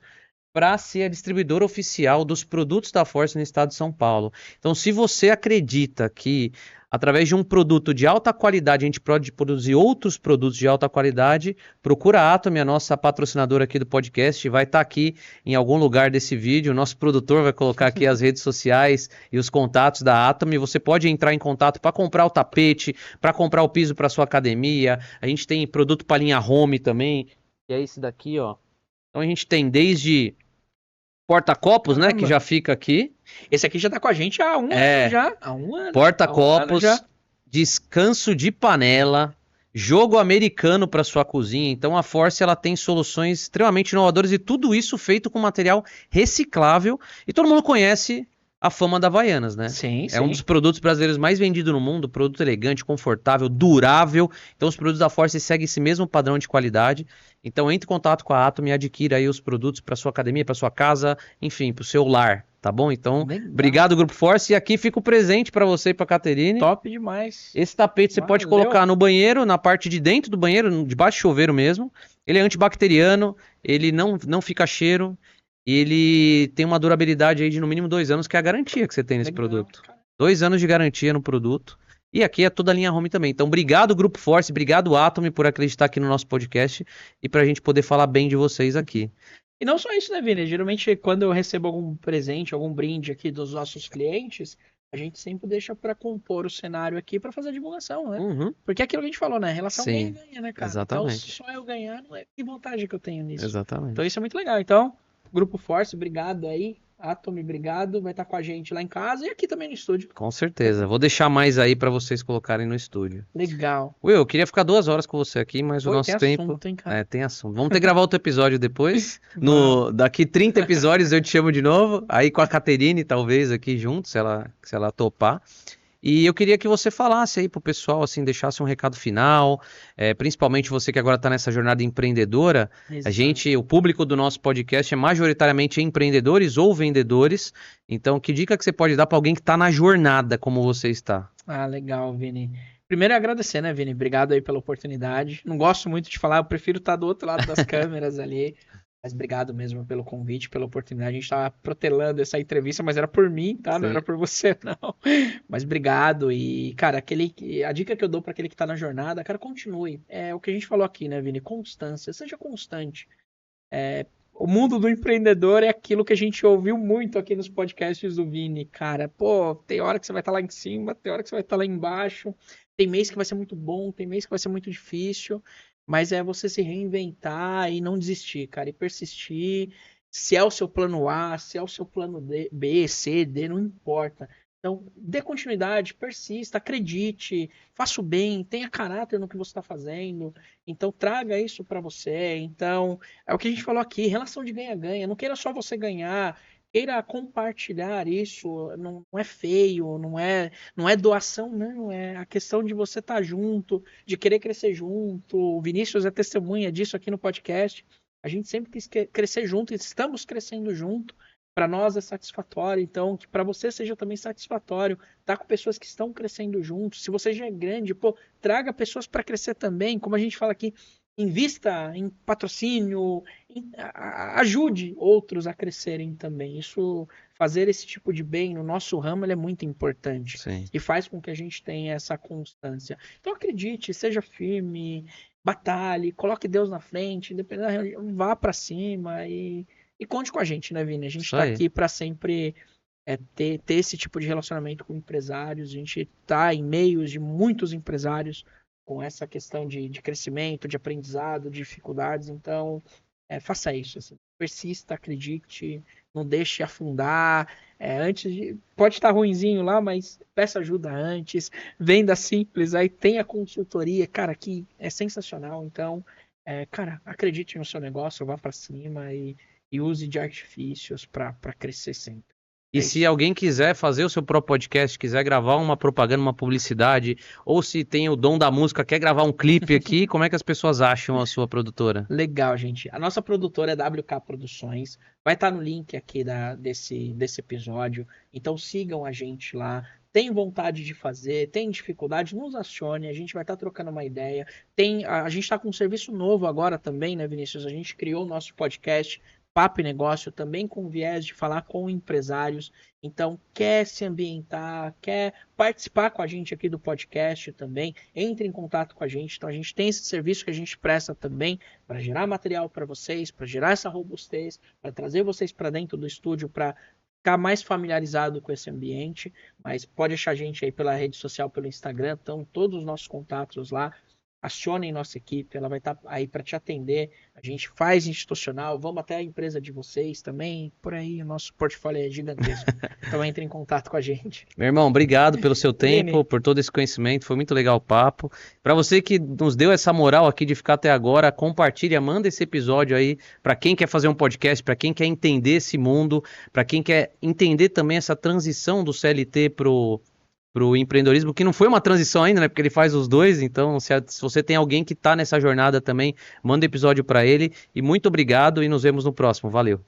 para ser a distribuidora oficial dos produtos da Force no estado de São Paulo. Então, se você acredita que através de um produto de alta qualidade a gente pode produzir outros produtos de alta qualidade, procura a Atomy, a nossa patrocinadora aqui do podcast, vai estar aqui em algum lugar desse vídeo. O nosso produtor vai colocar aqui as redes sociais e os contatos da Atomy. Você pode entrar em contato para comprar o tapete, para comprar o piso para sua academia. A gente tem produto para linha home também, que é esse daqui, ó. Então a gente tem desde porta-copos, né, que já fica aqui. Esse aqui já tá com a gente há um ano já. Há um ano. Porta-copos, descanso de panela, jogo americano para sua cozinha. Então a Force ela tem soluções extremamente inovadoras e tudo isso feito com material reciclável. E todo mundo conhece a fama da Havaianas, né? Sim, É um dos produtos brasileiros mais vendidos no mundo, produto elegante, confortável, durável. Então os produtos da Force seguem esse mesmo padrão de qualidade. Então entre em contato com a Atomy e adquira aí os produtos para sua academia, para sua casa, enfim, para o seu lar, tá bom? Então, legal. Obrigado Grupo Force, e aqui fica o presente para você e para Caterine. Top demais. Esse tapete você pode colocar no banheiro, na parte de dentro do banheiro, debaixo do chuveiro mesmo. Ele é antibacteriano, ele não fica cheiro. E ele tem uma durabilidade aí de no mínimo 2 anos, que é a garantia que você tem nesse produto. Cara. 2 anos de garantia no produto. E aqui é toda a linha home também. Então, obrigado Grupo Force, obrigado Atomy por acreditar aqui no nosso podcast e pra gente poder falar bem de vocês aqui. E não só isso, né, Vini? Geralmente, quando eu recebo algum presente, algum brinde aqui dos nossos clientes, a gente sempre deixa para compor o cenário aqui para fazer a divulgação, né? Uhum. Porque é aquilo que a gente falou, né? Relação ganha-ganha, né, cara? Exatamente. Então, se só eu ganhar, não é que vantagem que eu tenho nisso. Exatamente. Então, isso é muito legal. Então, Grupo Force, obrigado aí. Atomy, obrigado. Vai estar com a gente lá em casa e aqui também no estúdio. Com certeza. Vou deixar mais aí para vocês colocarem no estúdio. Legal. Will, eu queria ficar 2 horas com você aqui, mas o nosso tempo... Assunto, hein, cara? Tem assunto. Vamos ter que gravar outro episódio depois. Daqui 30 episódios eu te chamo de novo. Aí com a Caterine, talvez, aqui junto, se ela topar. E eu queria que você falasse aí pro pessoal, assim, deixasse um recado final, principalmente você que agora está nessa jornada empreendedora. Exato. O público do nosso podcast é majoritariamente empreendedores ou vendedores. Então, que dica que você pode dar para alguém que está na jornada como você está? Ah, legal, Vini. Primeiro agradecer, né, Vini? Obrigado aí pela oportunidade. Não gosto muito de falar, eu prefiro estar do outro lado das câmeras ali. Mas obrigado mesmo pelo convite, pela oportunidade. A gente estava protelando essa entrevista, mas era por mim, tá? Sim. Não era por você, não. Mas obrigado. E, cara, a dica que eu dou para aquele que está na jornada, cara, continue. É o que a gente falou aqui, né, Vini? Constância. Seja constante. O mundo do empreendedor é aquilo que a gente ouviu muito aqui nos podcasts do Vini, cara. Pô, tem hora que você vai estar lá em cima, tem hora que você vai estar lá embaixo. Tem mês que vai ser muito bom, tem mês que vai ser muito difícil. Mas é você se reinventar e não desistir, cara, e persistir. Se é o seu plano A, se é o seu plano B, C, D, não importa. Então, dê continuidade, persista, acredite, faça o bem, tenha caráter no que você está fazendo. Então, traga isso para você. Então, é o que a gente falou aqui, relação de ganha-ganha. Não queira só você ganhar, queira compartilhar isso. Não é feio, não é doação, não. É a questão de você estar junto, de querer crescer junto. O Vinícius é testemunha disso aqui no podcast. A gente sempre quis crescer junto, estamos crescendo junto. Para nós é satisfatório, então que para você seja também satisfatório estar com pessoas que estão crescendo juntos. Se você já é grande, pô, traga pessoas para crescer também, como a gente fala aqui, invista em patrocínio, ajude outros a crescerem também. Isso, fazer esse tipo de bem no nosso ramo, ele é muito importante. Sim. E faz com que a gente tenha essa constância. Então acredite, seja firme, batalhe, coloque Deus na frente, independente da religião, vá para cima e conte com a gente, né, Vini? A gente está aqui para sempre ter esse tipo de relacionamento com empresários. A gente está em meios de muitos empresários com essa questão de crescimento, de aprendizado, de dificuldades. Então, faça isso. Assim. Persista, acredite, não deixe afundar. Pode estar ruinzinho lá, mas peça ajuda antes. Venda simples, aí tem a consultoria. Cara, aqui é sensacional. Então, cara, acredite no seu negócio, vá para cima e use de artifícios para crescer sempre. E É se isso. alguém quiser fazer o seu próprio podcast, quiser gravar uma propaganda, uma publicidade, ou se tem o dom da música, quer gravar um clipe aqui, como é que as pessoas acham a sua produtora? Legal, gente. A nossa produtora é WK Produções. Vai estar no link aqui desse episódio. Então sigam a gente lá. Tem vontade de fazer, tem dificuldade, nos acione. A gente vai estar trocando uma ideia. A gente está com um serviço novo agora também, né, Vinícius? A gente criou o nosso podcast Papo e Negócio, também com viés de falar com empresários. Então, quer se ambientar, quer participar com a gente aqui do podcast também, entre em contato com a gente. Então, a gente tem esse serviço que a gente presta também para gerar material para vocês, para gerar essa robustez, para trazer vocês para dentro do estúdio, para ficar mais familiarizado com esse ambiente. Mas pode achar a gente aí pela rede social, pelo Instagram, estão todos os nossos contatos lá. Acionem nossa equipe, ela vai estar aí para te atender. A gente faz institucional, vamos até a empresa de vocês também, por aí o nosso portfólio é gigantesco. Então entre em contato com a gente. Meu irmão, obrigado pelo seu tempo, Vini, por todo esse conhecimento, foi muito legal o papo. Para você que nos deu essa moral aqui de ficar até agora, compartilha, manda esse episódio aí para quem quer fazer um podcast, para quem quer entender esse mundo, para quem quer entender também essa transição do CLT pro empreendedorismo, que não foi uma transição ainda, né? Porque ele faz os dois, então se você tem alguém que está nessa jornada também, manda episódio para ele. E muito obrigado e nos vemos no próximo. Valeu.